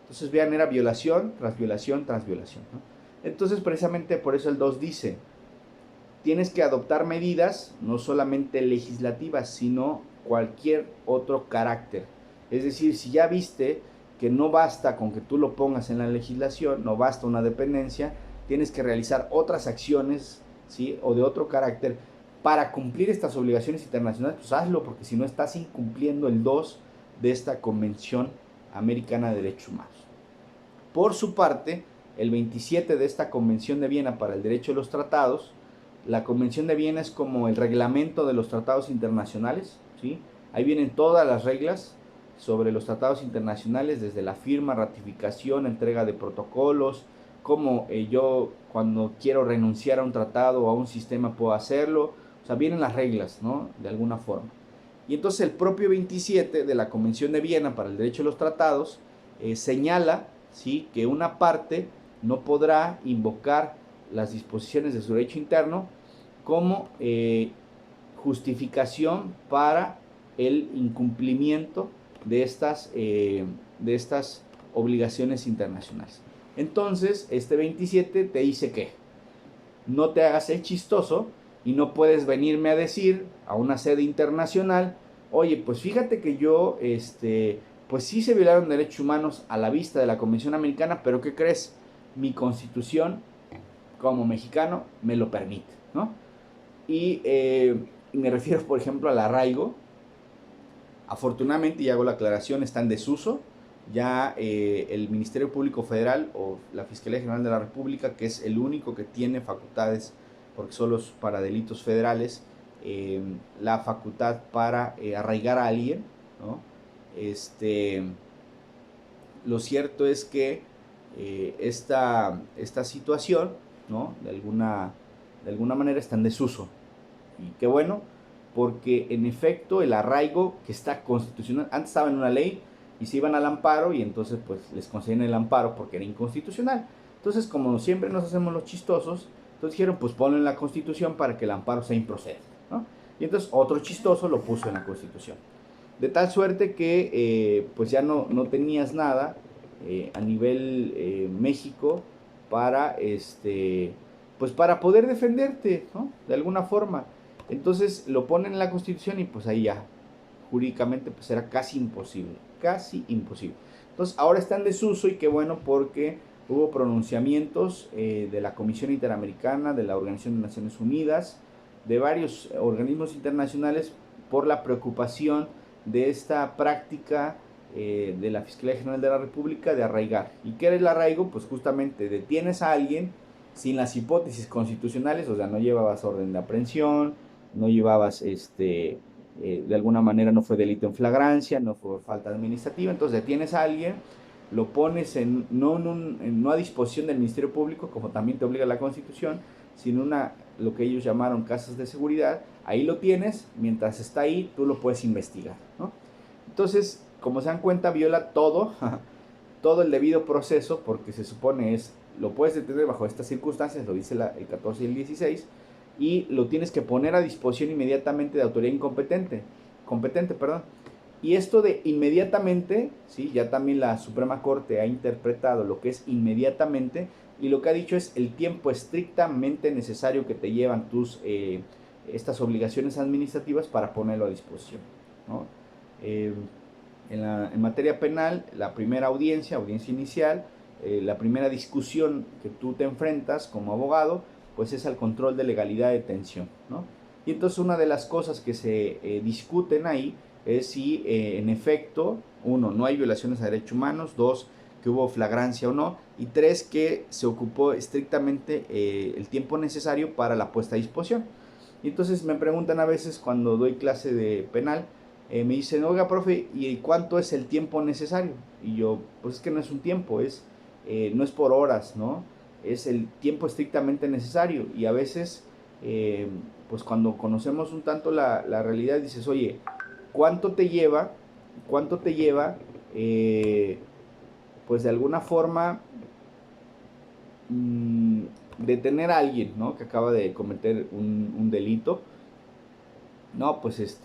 Entonces vean, era violación tras violación tras violación, ¿no? Entonces precisamente por eso el 2 dice, tienes que adoptar medidas no solamente legislativas, sino cualquier otro carácter. Es decir, si ya viste que no basta con que tú lo pongas en la legislación, no basta una dependencia, tienes que realizar otras acciones, ¿sí? O de otro carácter para cumplir estas obligaciones internacionales, pues hazlo, porque si no estás incumpliendo el 2 de esta Convención Americana de Derechos Humanos. Por su parte, el 27 de esta Convención de Viena para el Derecho de los Tratados, la Convención de Viena es como el reglamento de los tratados internacionales, ¿sí? Ahí vienen todas las reglas sobre los tratados internacionales, desde la firma, ratificación, entrega de protocolos, cómo yo cuando quiero renunciar a un tratado o a un sistema puedo hacerlo. O sea, vienen las reglas, ¿no? De alguna forma. Y entonces el propio 27 de la Convención de Viena para el Derecho de los Tratados señala, ¿sí?, que una parte no podrá invocar las disposiciones de su derecho interno como justificación para el incumplimiento de estas obligaciones internacionales. Entonces, este 27 te dice que no te hagas el chistoso y no puedes venirme a decir a una sede internacional, oye, pues fíjate que yo, pues sí se violaron derechos humanos a la vista de la Convención Americana, pero ¿qué crees? Mi constitución, como mexicano, me lo permite, ¿no? Y me refiero, por ejemplo, al arraigo. Afortunadamente, y hago la aclaración, está en desuso. Ya el Ministerio Público Federal o la Fiscalía General de la República, que es el único que tiene facultades, porque solo es para delitos federales, la facultad para arraigar a alguien, ¿no? Lo cierto es que esta situación, ¿no?, de alguna manera está en desuso. Y qué bueno, porque en efecto el arraigo, que está constitucional, antes estaba en una ley y se iban al amparo y entonces pues les concedían el amparo porque era inconstitucional. Entonces, como siempre nos hacemos los chistosos, entonces dijeron, pues ponlo en la Constitución para que el amparo sea improcedente, ¿no? Y entonces otro chistoso lo puso en la Constitución. De tal suerte que pues ya no tenías nada a nivel México para, pues para poder defenderte, ¿no?, de alguna forma. Entonces lo ponen en la Constitución y pues ahí ya, jurídicamente, pues era casi imposible, casi imposible. Entonces ahora está en desuso, y qué bueno, porque hubo pronunciamientos de la Comisión Interamericana, de la Organización de Naciones Unidas, de varios organismos internacionales, por la preocupación de esta práctica de la Fiscalía General de la República de arraigar. ¿Y qué era el arraigo? Pues justamente detienes a alguien sin las hipótesis constitucionales, o sea, no llevabas orden de aprehensión, no llevabas, de alguna manera no fue delito en flagrancia, no fue falta administrativa, entonces detienes a alguien, lo pones no a disposición del Ministerio Público, como también te obliga la Constitución, sino lo que ellos llamaron casas de seguridad. Ahí lo tienes, mientras está ahí, tú lo puedes investigar, ¿no? Entonces, como se dan cuenta, viola todo, todo el debido proceso, porque se supone lo puedes detener bajo estas circunstancias, lo dice el 14 y el 16, y lo tienes que poner a disposición inmediatamente de autoridad competente, perdón. Y esto de inmediatamente, ¿sí?, ya también la Suprema Corte ha interpretado lo que es inmediatamente, y lo que ha dicho es el tiempo estrictamente necesario que te llevan estas obligaciones administrativas para ponerlo a disposición, ¿no? En materia penal, la primera audiencia inicial, la primera discusión que tú te enfrentas como abogado, pues es al control de legalidad de detención, ¿no? Y entonces una de las cosas que se discuten ahí es si en efecto, 1, no hay violaciones a derechos humanos; 2, que hubo flagrancia o no; y 3, que se ocupó estrictamente el tiempo necesario para la puesta a disposición. Y entonces me preguntan a veces cuando doy clase de penal, me dicen, oiga, profe, ¿y cuánto es el tiempo necesario? Y yo, pues es que no es un tiempo, no es por horas, ¿no? Es el tiempo estrictamente necesario. Y a veces pues cuando conocemos un tanto la realidad, dices, oye, cuánto te lleva, pues de alguna forma, mmm, detener a alguien, ¿no? Que acaba de cometer un delito. No, pues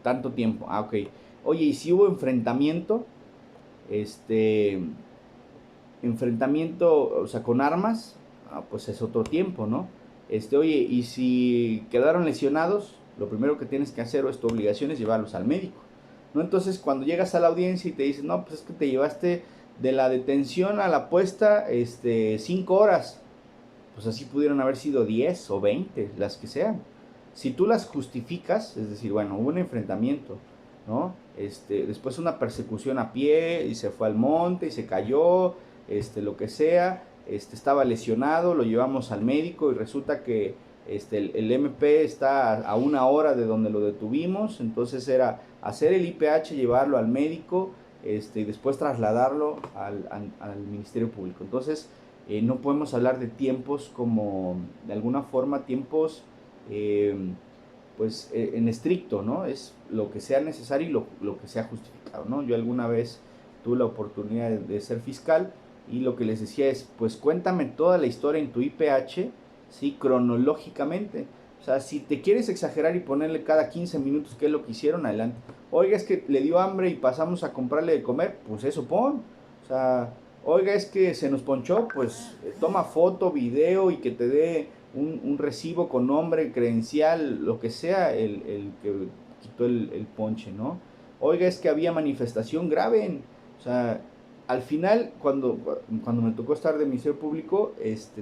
tanto tiempo. Ah, ok. Oye, ¿y si hubo enfrentamiento? Este, enfrentamiento, o sea, con armas, ah, pues es otro tiempo, ¿no? Oye, y si quedaron lesionados, lo primero que tienes que hacer o es tu obligación es llevarlos al médico, ¿no? Entonces, cuando llegas a la audiencia y te dicen, no, pues es que te llevaste de la detención a la puesta, 5 horas, pues así pudieron haber sido 10 o 20, las que sean. Si tú las justificas, es decir, bueno, hubo un enfrentamiento, ¿no? Después una persecución a pie y se fue al monte y se cayó, lo que sea, estaba lesionado, lo llevamos al médico y resulta que el MP está a 1 hora de donde lo detuvimos, entonces era hacer el IPH, llevarlo al médico, y después trasladarlo al Ministerio Público. Entonces, no podemos hablar de tiempos como, de alguna forma, tiempos eh, pues en estricto, ¿no? Es lo que sea necesario y lo que sea justificado, ¿no? Yo alguna vez tuve la oportunidad de ser fiscal y lo que les decía es, pues cuéntame toda la historia en tu IPH, ¿sí? Cronológicamente. O sea, si te quieres exagerar y ponerle cada 15 minutos qué es lo que hicieron, adelante. Oiga, es que le dio hambre y pasamos a comprarle de comer, pues eso pon. O sea, oiga, es que se nos ponchó, pues toma foto, video y que te dé un recibo con nombre, credencial, lo que sea, el que quitó el ponche, ¿no? Oiga, es que había manifestación, graben. O sea, al final, cuando me tocó estar de Ministerio Público,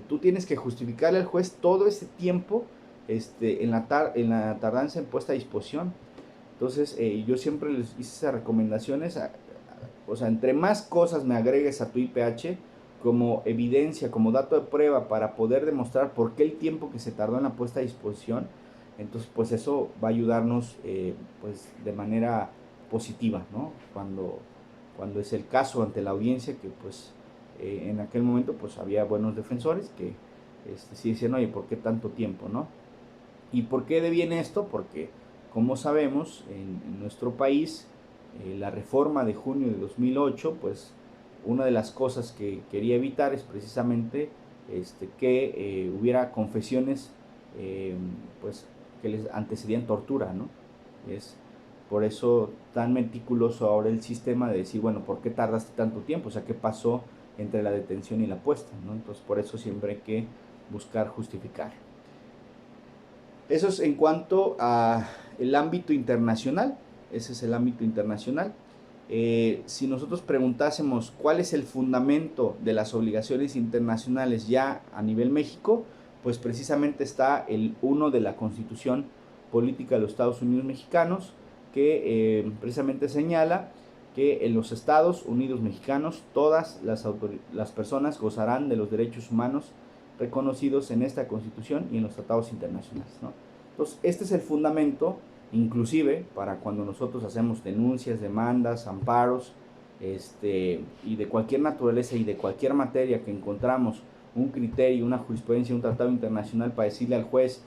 tú tienes que justificarle al juez todo ese tiempo en la tardanza en puesta a disposición. Entonces, yo siempre les hice esas recomendaciones. O sea, entre más cosas me agregues a tu IPH, como evidencia, como dato de prueba para poder demostrar por qué el tiempo que se tardó en la puesta a disposición, entonces pues eso va a ayudarnos pues de manera positiva, ¿no? Cuando es el caso ante la audiencia que pues en aquel momento pues había buenos defensores que sí decían, oye, ¿por qué tanto tiempo, no? ¿Y por qué deviene esto? Porque como sabemos en nuestro país la reforma de junio de 2008 pues una de las cosas que quería evitar es precisamente que hubiera confesiones eh, pues que les antecedían tortura, ¿no? Es por eso tan meticuloso ahora el sistema de decir, bueno, ¿por qué tardaste tanto tiempo? O sea, ¿qué pasó entre la detención y la puesta, ¿no? Entonces, por eso siempre hay que buscar justificar. Eso es en cuanto a el ámbito internacional. Ese es el ámbito internacional. Si nosotros preguntásemos cuál es el fundamento de las obligaciones internacionales ya a nivel México, pues precisamente está el 1 de la Constitución Política de los Estados Unidos Mexicanos, que precisamente señala que en los Estados Unidos Mexicanos todas las personas gozarán de los derechos humanos reconocidos en esta Constitución y en los tratados internacionales, ¿no? Entonces, este es el fundamento, inclusive, para cuando nosotros hacemos denuncias, demandas, amparos, y de cualquier naturaleza y de cualquier materia que encontramos un criterio, una jurisprudencia, un tratado internacional para decirle al juez,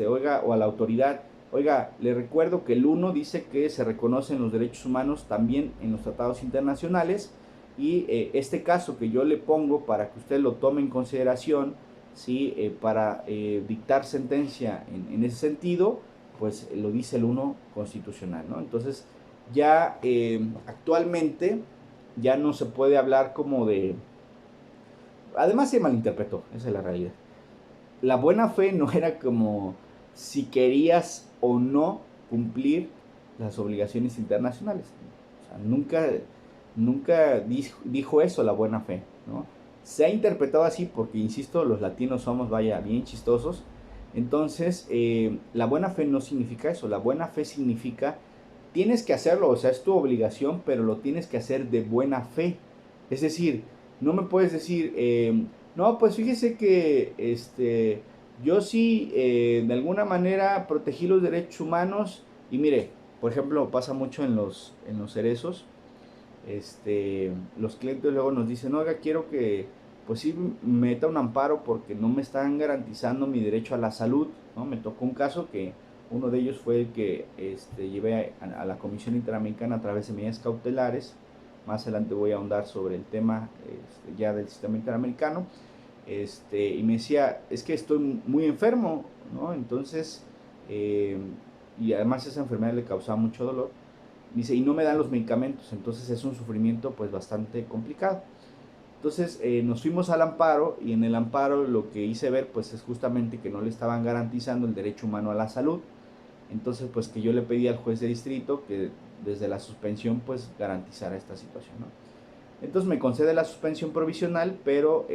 oiga, o a la autoridad, oiga, le recuerdo que el 1 dice que se reconocen los derechos humanos también en los tratados internacionales y este caso que yo le pongo para que usted lo tome en consideración, ¿sí? Para dictar sentencia en ese sentido, pues lo dice el 1 constitucional, ¿no? Entonces, ya actualmente ya no se puede hablar como de... Además se malinterpretó, esa es la realidad. La buena fe no era como si querías o no cumplir las obligaciones internacionales. O sea, nunca dijo eso la buena fe, ¿no? Se ha interpretado así porque, insisto, los latinos somos, vaya, bien chistosos. Entonces, la buena fe no significa eso. La buena fe significa, tienes que hacerlo, o sea, es tu obligación, pero lo tienes que hacer de buena fe. Es decir, no me puedes decir, no, pues fíjese que yo sí, de alguna manera, protegí los derechos humanos. Y mire, por ejemplo, pasa mucho en los cerezos. Los clientes luego nos dicen, oiga, quiero que pues sí me meta un amparo porque no me están garantizando mi derecho a la salud, ¿no? Me tocó un caso que uno de ellos fue el que llevé a la Comisión Interamericana a través de medidas cautelares. Más adelante voy a ahondar sobre el tema ya del sistema interamericano. Y me decía, es que estoy muy enfermo, ¿no? Entonces, y además esa enfermedad le causaba mucho dolor. Dice, y no me dan los medicamentos, entonces es un sufrimiento pues bastante complicado. Entonces nos fuimos al amparo y en el amparo lo que hice ver pues es justamente que no le estaban garantizando el derecho humano a la salud. Entonces pues que yo le pedí al juez de distrito que desde la suspensión pues garantizara esta situación, ¿no? Entonces me concede la suspensión provisional, pero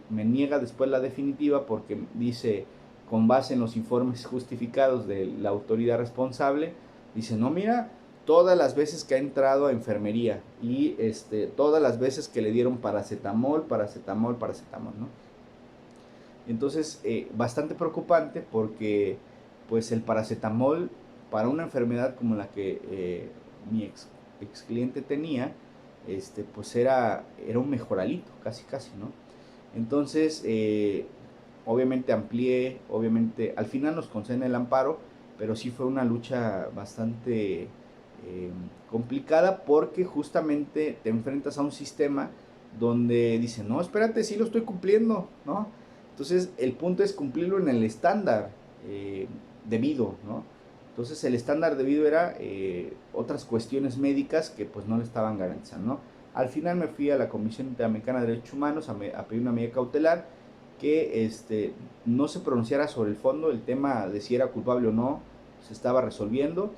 me niega después la definitiva porque dice, con base en los informes justificados de la autoridad responsable, dice, no, mira, todas las veces que ha entrado a enfermería y todas las veces que le dieron paracetamol, ¿no? Entonces, bastante preocupante porque pues el paracetamol para una enfermedad como la que mi ex cliente tenía, pues era un mejoralito, casi casi, ¿no? Entonces, obviamente amplié, obviamente, al final nos conceden el amparo, pero sí fue una lucha bastante complicada porque justamente te enfrentas a un sistema donde dicen, no, espérate, sí lo estoy cumpliendo, ¿no? Entonces, el punto es cumplirlo en el estándar debido, ¿no? Entonces, el estándar debido era otras cuestiones médicas que pues no le estaban garantizando, ¿no? Al final me fui a la Comisión Interamericana de Derechos Humanos a pedir una medida cautelar que no se pronunciara sobre el fondo, el tema de si era culpable o no, se estaba resolviendo.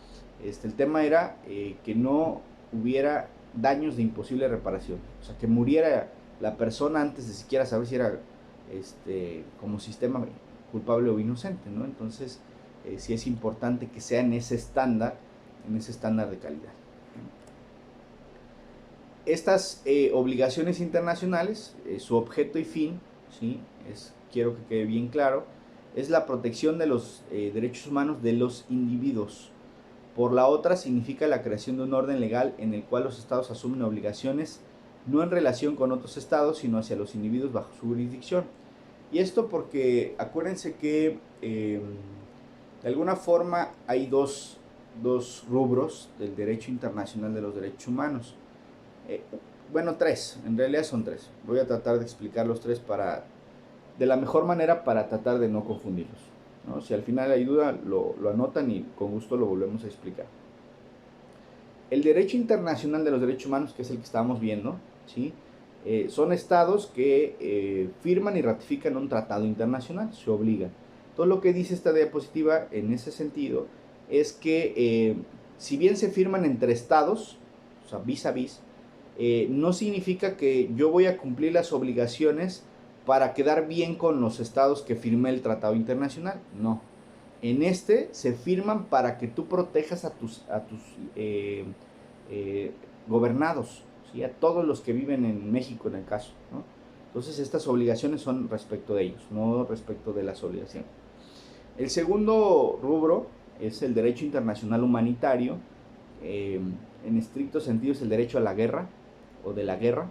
El tema era que no hubiera daños de imposible reparación, o sea, que muriera la persona antes de siquiera saber si era como sistema culpable o inocente, ¿no? Entonces, sí es importante que sea en ese estándar de calidad. Estas obligaciones internacionales, su objeto y fin, ¿sí? Quiero que quede bien claro, es la protección de los derechos humanos de los individuos. Por la otra, significa la creación de un orden legal en el cual los estados asumen obligaciones no en relación con otros estados, sino hacia los individuos bajo su jurisdicción. Y esto porque acuérdense que de alguna forma hay dos rubros del derecho internacional de los derechos humanos. Bueno, tres, en realidad son tres. Voy a tratar de explicar los tres de la mejor manera para tratar de no confundirlos, ¿no? Si al final hay duda, lo anotan y con gusto lo volvemos a explicar. El derecho internacional de los derechos humanos, que es el que estábamos viendo, ¿sí? Son estados que firman y ratifican un tratado internacional, se obligan. Todo lo que dice esta diapositiva en ese sentido es que si bien se firman entre estados, o sea, vis a vis, no significa que yo voy a cumplir las obligaciones para quedar bien con los estados que firmé el tratado internacional. No. En se firman para que tú protejas a tus gobernados, ¿sí? A todos los que viven en México en el caso, ¿no? Entonces estas obligaciones son respecto de ellos, no respecto de las obligaciones. El segundo rubro es el derecho internacional humanitario. En estricto sentido es el derecho a la guerra o de la guerra.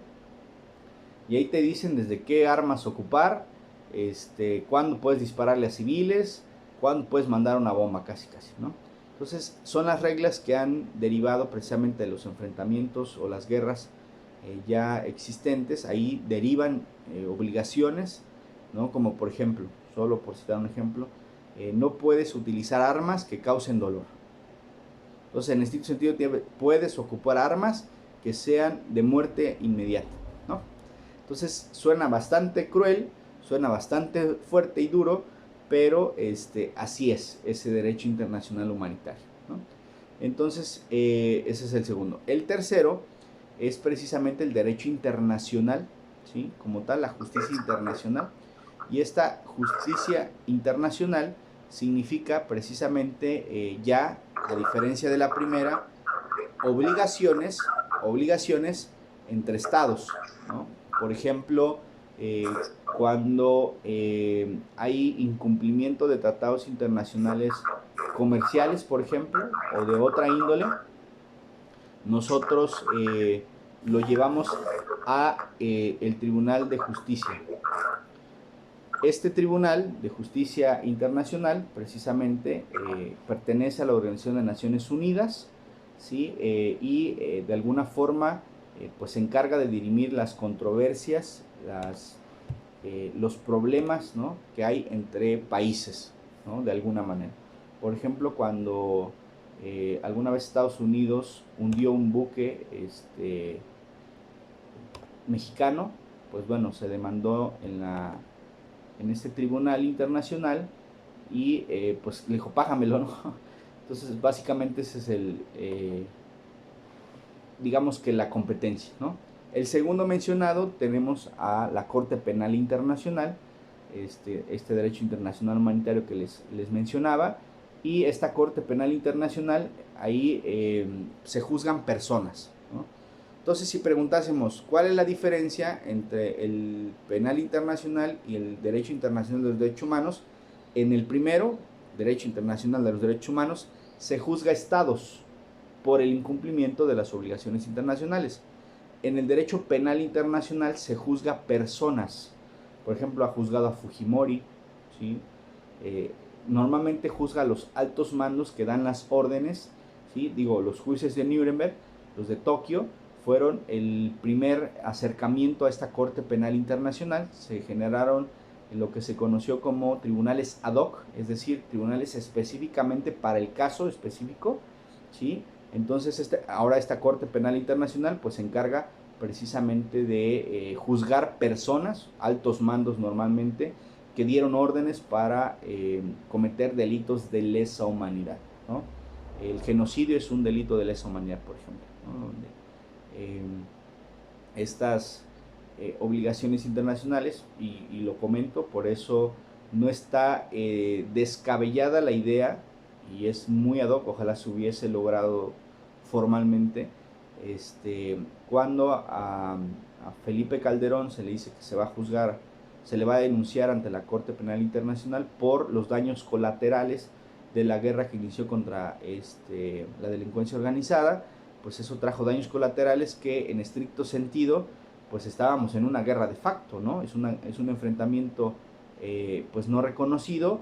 Y ahí te dicen desde qué armas ocupar, cuándo puedes dispararle a civiles, cuándo puedes mandar una bomba, casi, ¿no? Entonces, son las reglas que han derivado precisamente de los enfrentamientos o las guerras ya existentes. Ahí derivan obligaciones, ¿no? Como por ejemplo, solo por citar un ejemplo, no puedes utilizar armas que causen dolor. Entonces, en este sentido, puedes ocupar armas que sean de muerte inmediata, ¿no? Entonces, suena bastante cruel, suena bastante fuerte y duro, pero así es ese derecho internacional humanitario, ¿no? Entonces, ese es el segundo. El tercero es precisamente el derecho internacional, ¿sí? Como tal, la justicia internacional. Y esta justicia internacional significa precisamente ya, a diferencia de la primera, obligaciones entre estados, ¿no? Por ejemplo, cuando hay incumplimiento de tratados internacionales comerciales, por ejemplo, o de otra índole, nosotros lo llevamos a el Tribunal de Justicia. Este Tribunal de Justicia Internacional precisamente pertenece a la Organización de Naciones Unidas, ¿sí? De alguna forma pues se encarga de dirimir las controversias, los problemas, ¿no?, que hay entre países, ¿no?, de alguna manera. Por ejemplo, cuando alguna vez Estados Unidos hundió un buque mexicano, pues bueno, se demandó en este tribunal internacional y pues le dijo, págamelo, ¿no? Entonces, básicamente ese es digamos que la competencia, ¿no? El segundo mencionado tenemos a la Corte Penal Internacional, este derecho internacional humanitario que les mencionaba, y esta Corte Penal Internacional, ahí se juzgan personas, ¿no? Entonces, si preguntásemos cuál es la diferencia entre el penal internacional y el derecho internacional de los derechos humanos, en el primero, derecho internacional de los derechos humanos, se juzga estados por el incumplimiento de las obligaciones internacionales. En el derecho penal internacional se juzga personas. Por ejemplo, ha juzgado a Fujimori, ¿sí? Normalmente juzga a los altos mandos que dan las órdenes, ¿sí? Digo, los jueces de Nuremberg, los de Tokio, fueron el primer acercamiento a esta Corte Penal Internacional. Se generaron lo que se conoció como tribunales ad hoc, es decir, tribunales específicamente para el caso específico, ¿sí? Entonces, ahora esta Corte Penal Internacional pues se encarga precisamente de juzgar personas, altos mandos normalmente, que dieron órdenes para cometer delitos de lesa humanidad, ¿no? El genocidio es un delito de lesa humanidad, por ejemplo, ¿no? Donde estas obligaciones internacionales, y lo comento, por eso no está descabellada la idea, y es muy ad hoc, ojalá se hubiese logrado formalmente, cuando a Felipe Calderón se le dice que se va a juzgar, se le va a denunciar ante la Corte Penal Internacional por los daños colaterales de la guerra que inició contra la delincuencia organizada. Pues eso trajo daños colaterales que en estricto sentido pues estábamos en una guerra de facto, ¿no? Es un enfrentamiento pues no reconocido,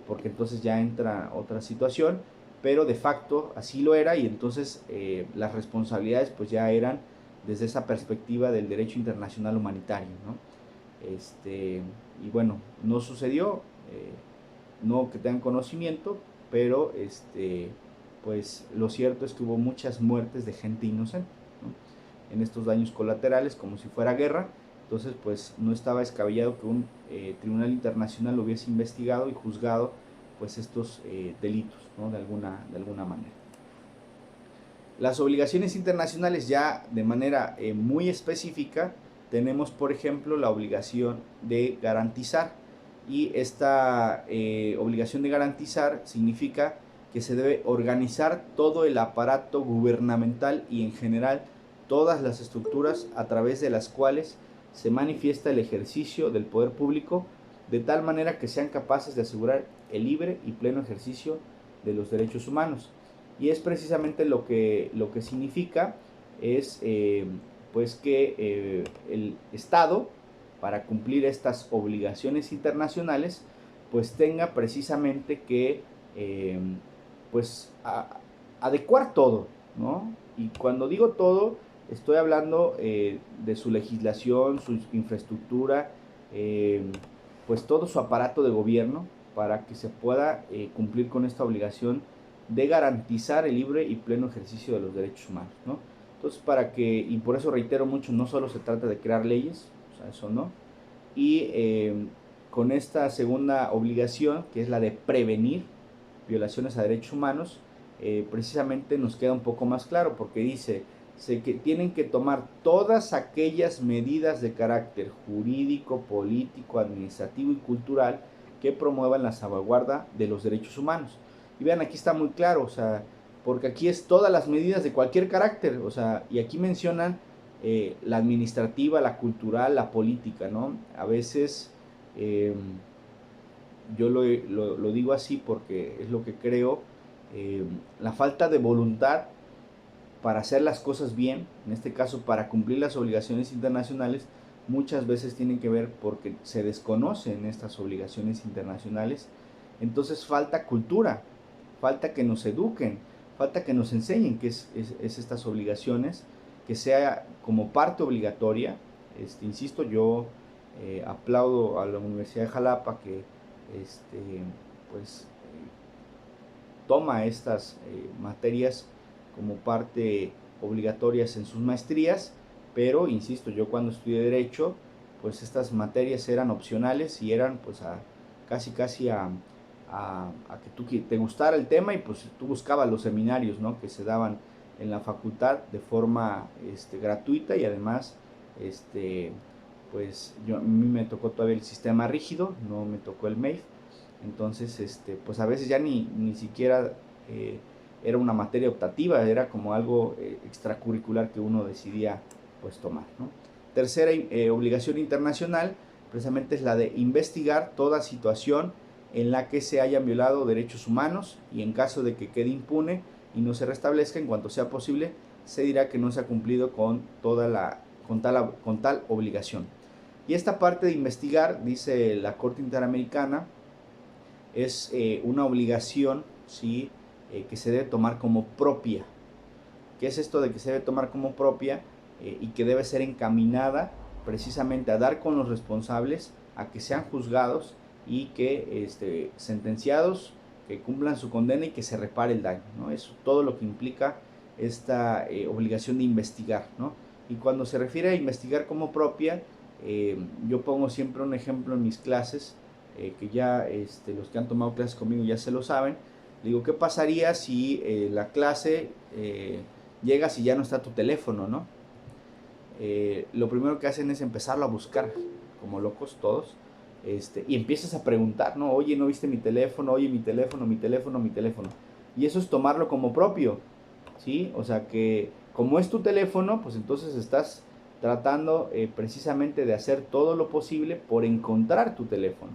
porque entonces ya entra otra situación, pero de facto así lo era, y entonces las responsabilidades pues ya eran desde esa perspectiva del derecho internacional humanitario, ¿no? Y bueno, no sucedió, no que tengan conocimiento, pero pues lo cierto es que hubo muchas muertes de gente inocente, ¿no?, en estos daños colaterales, como si fuera guerra. Entonces pues no estaba descabellado que un tribunal internacional lo hubiese investigado y juzgado pues estos delitos, ¿no?, de alguna manera. Las obligaciones internacionales ya de manera muy específica tenemos, por ejemplo, la obligación de garantizar, y esta obligación de garantizar significa que se debe organizar todo el aparato gubernamental y en general todas las estructuras a través de las cuales se manifiesta el ejercicio del poder público, de tal manera que sean capaces de asegurar el libre y pleno ejercicio de los derechos humanos. Y es precisamente lo que significa es pues que el Estado, para cumplir estas obligaciones internacionales, pues tenga precisamente que pues adecuar todo, ¿no? Y cuando digo todo, estoy hablando de su legislación, su infraestructura, pues todo su aparato de gobierno, para que se pueda cumplir con esta obligación de garantizar el libre y pleno ejercicio de los derechos humanos, ¿no? Entonces, y por eso reitero mucho, no solo se trata de crear leyes, o sea, eso no, y con esta segunda obligación, que es la de prevenir violaciones a derechos humanos, precisamente nos queda un poco más claro, porque dice que tienen que tomar todas aquellas medidas de carácter jurídico, político, administrativo y cultural que promuevan la salvaguarda de los derechos humanos. Y vean, aquí está muy claro, o sea, porque aquí es todas las medidas de cualquier carácter, o sea, y aquí mencionan la administrativa, la cultural, la política, ¿no? A veces yo lo digo así porque es lo que creo, la falta de voluntad para hacer las cosas bien, en este caso para cumplir las obligaciones internacionales, muchas veces tienen que ver porque se desconocen estas obligaciones internacionales. Entonces falta cultura, falta que nos eduquen, falta que nos enseñen qué es estas obligaciones, que sea como parte obligatoria. Insisto, yo aplaudo a la Universidad de Jalapa que pues toma estas materias como parte obligatorias en sus maestrías, pero insisto, yo cuando estudié Derecho, pues estas materias eran opcionales y eran pues casi a que tú te gustara el tema, y pues tú buscabas los seminarios, ¿no?, que se daban en la facultad de forma gratuita, y además pues a mí me tocó todavía el sistema rígido, no me tocó el MEIF. Entonces pues a veces ya ni siquiera era una materia optativa, era como algo extracurricular que uno decidía pues tomar, ¿no? Tercera obligación internacional precisamente es la de investigar toda situación en la que se hayan violado derechos humanos, y en caso de que quede impune y no se restablezca, en cuanto sea posible, se dirá que no se ha cumplido con tal obligación. Y esta parte de investigar, dice la Corte Interamericana, es una obligación, ¿sí?, que se debe tomar como propia. ¿Qué es esto de que se debe tomar como propia? Y que debe ser encaminada precisamente a dar con los responsables, a que sean juzgados y que sentenciados, que cumplan su condena y que se repare el daño, ¿no? Es todo lo que implica esta obligación de investigar, ¿no? Y cuando se refiere a investigar como propia, yo pongo siempre un ejemplo en mis clases, que ya los que han tomado clases conmigo ya se lo saben. Digo, ¿qué pasaría si la clase llegas y ya no está tu teléfono, ¿no? Lo primero que hacen es empezarlo a buscar, como locos todos, y empiezas a preguntar, ¿no? Oye, ¿no viste mi teléfono? Oye, mi teléfono, mi teléfono, mi teléfono. Y eso es tomarlo como propio, ¿sí? O sea que como es tu teléfono, pues entonces estás tratando precisamente de hacer todo lo posible por encontrar tu teléfono.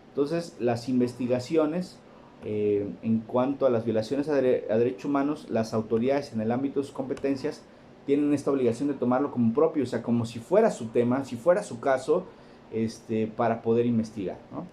Entonces, las investigaciones en cuanto a las violaciones a derechos humanos, las autoridades en el ámbito de sus competencias tienen esta obligación de tomarlo como propio, o sea, como si fuera su tema, si fuera su caso, para poder investigar, ¿no?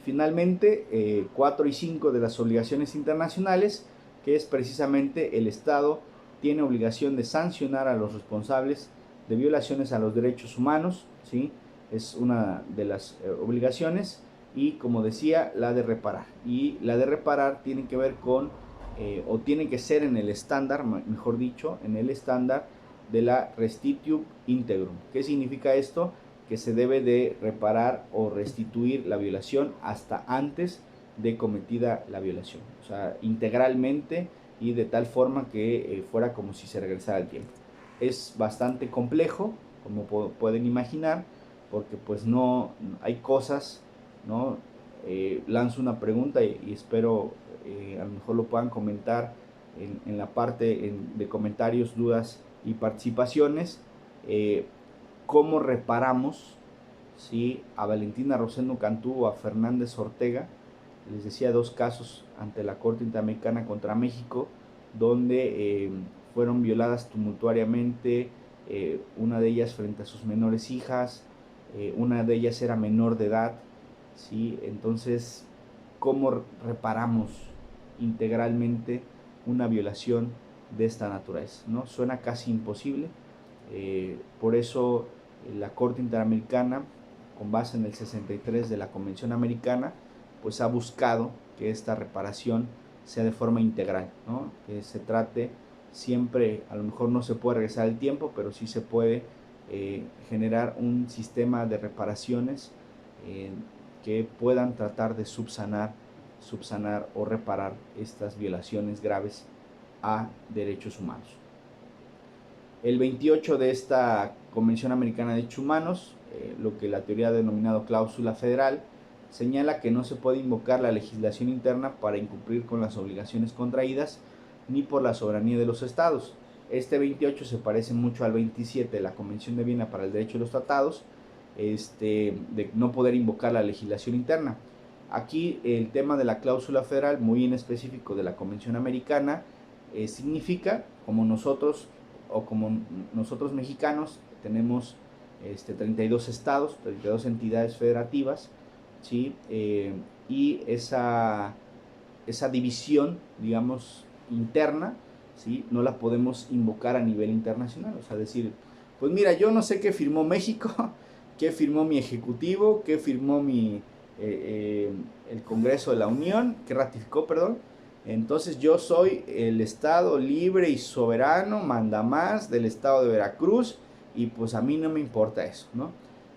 Finalmente, 4 y 5 de las obligaciones internacionales, que es precisamente el Estado tiene obligación de sancionar a los responsables de violaciones a los derechos humanos, ¿sí? Es una de las obligaciones. Y como decía, la de reparar. Y la de reparar tiene que ver con, o tiene que ser en el estándar, mejor dicho, en el estándar de la restitutio integrum. ¿Qué significa esto? Que se debe de reparar o restituir la violación hasta antes de cometida la violación. O sea, integralmente y de tal forma que fuera como si se regresara el tiempo. Es bastante complejo, como pueden imaginar, porque pues no hay cosas, ¿no? Lanzo una pregunta y espero a lo mejor lo puedan comentar en la parte de comentarios, dudas y participaciones. ¿Cómo reparamos, ¿sí?, a Valentina Rosendo Cantú o a Fernández Ortega? Les decía, 2 casos ante la Corte Interamericana contra México, donde fueron violadas tumultuariamente, una de ellas frente a sus menores hijas, una de ellas era menor de edad, ¿sí? Entonces, ¿cómo reparamos integralmente una violación de esta naturaleza, ¿no? Suena casi imposible. Por eso la Corte Interamericana, con base en el 63 de la Convención Americana, pues ha buscado que esta reparación sea de forma integral, ¿no? Que se trate siempre, a lo mejor no se puede regresar el tiempo, pero sí se puede generar un sistema de reparaciones que puedan tratar de subsanar o reparar estas violaciones graves a derechos humanos. El 28 de esta Convención Americana de Derechos Humanos, lo que la teoría ha denominado cláusula federal, señala que no se puede invocar la legislación interna para incumplir con las obligaciones contraídas ni por la soberanía de los estados. Este 28 se parece mucho al 27 de la Convención de Viena para el Derecho de los Tratados, de no poder invocar la legislación interna. Aquí el tema de la cláusula federal, muy en específico de la Convención Americana, significa, como nosotros o como nosotros mexicanos tenemos 32 estados, 32 entidades federativas, ¿sí? Y esa división, digamos, interna, ¿sí? No la podemos invocar a nivel internacional, o sea, decir, pues mira, yo no sé qué firmó México, qué firmó mi ejecutivo, qué firmó el Congreso de la Unión, que ratificó, perdón. Entonces yo soy el Estado libre y soberano, mandamás del Estado de Veracruz, y pues a mí no me importa eso, ¿no?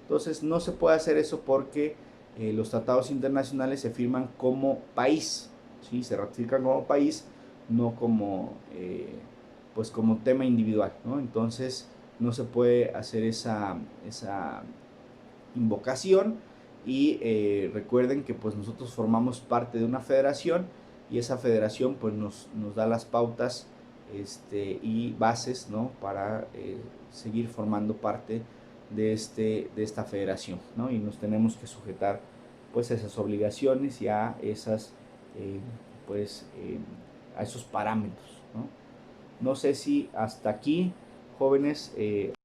Entonces no se puede hacer eso porque los tratados internacionales se firman como país, ¿sí? Se ratifican como país, no como, pues como tema individual, ¿no? Entonces no se puede hacer esa invocación. Y recuerden que pues nosotros formamos parte de una federación, y esa federación pues nos da las pautas y bases, ¿no? Para seguir formando parte de esta federación, ¿no? Y nos tenemos que sujetar pues a esas obligaciones y a esas pues a esos parámetros, ¿no? No sé si hasta aquí, jóvenes,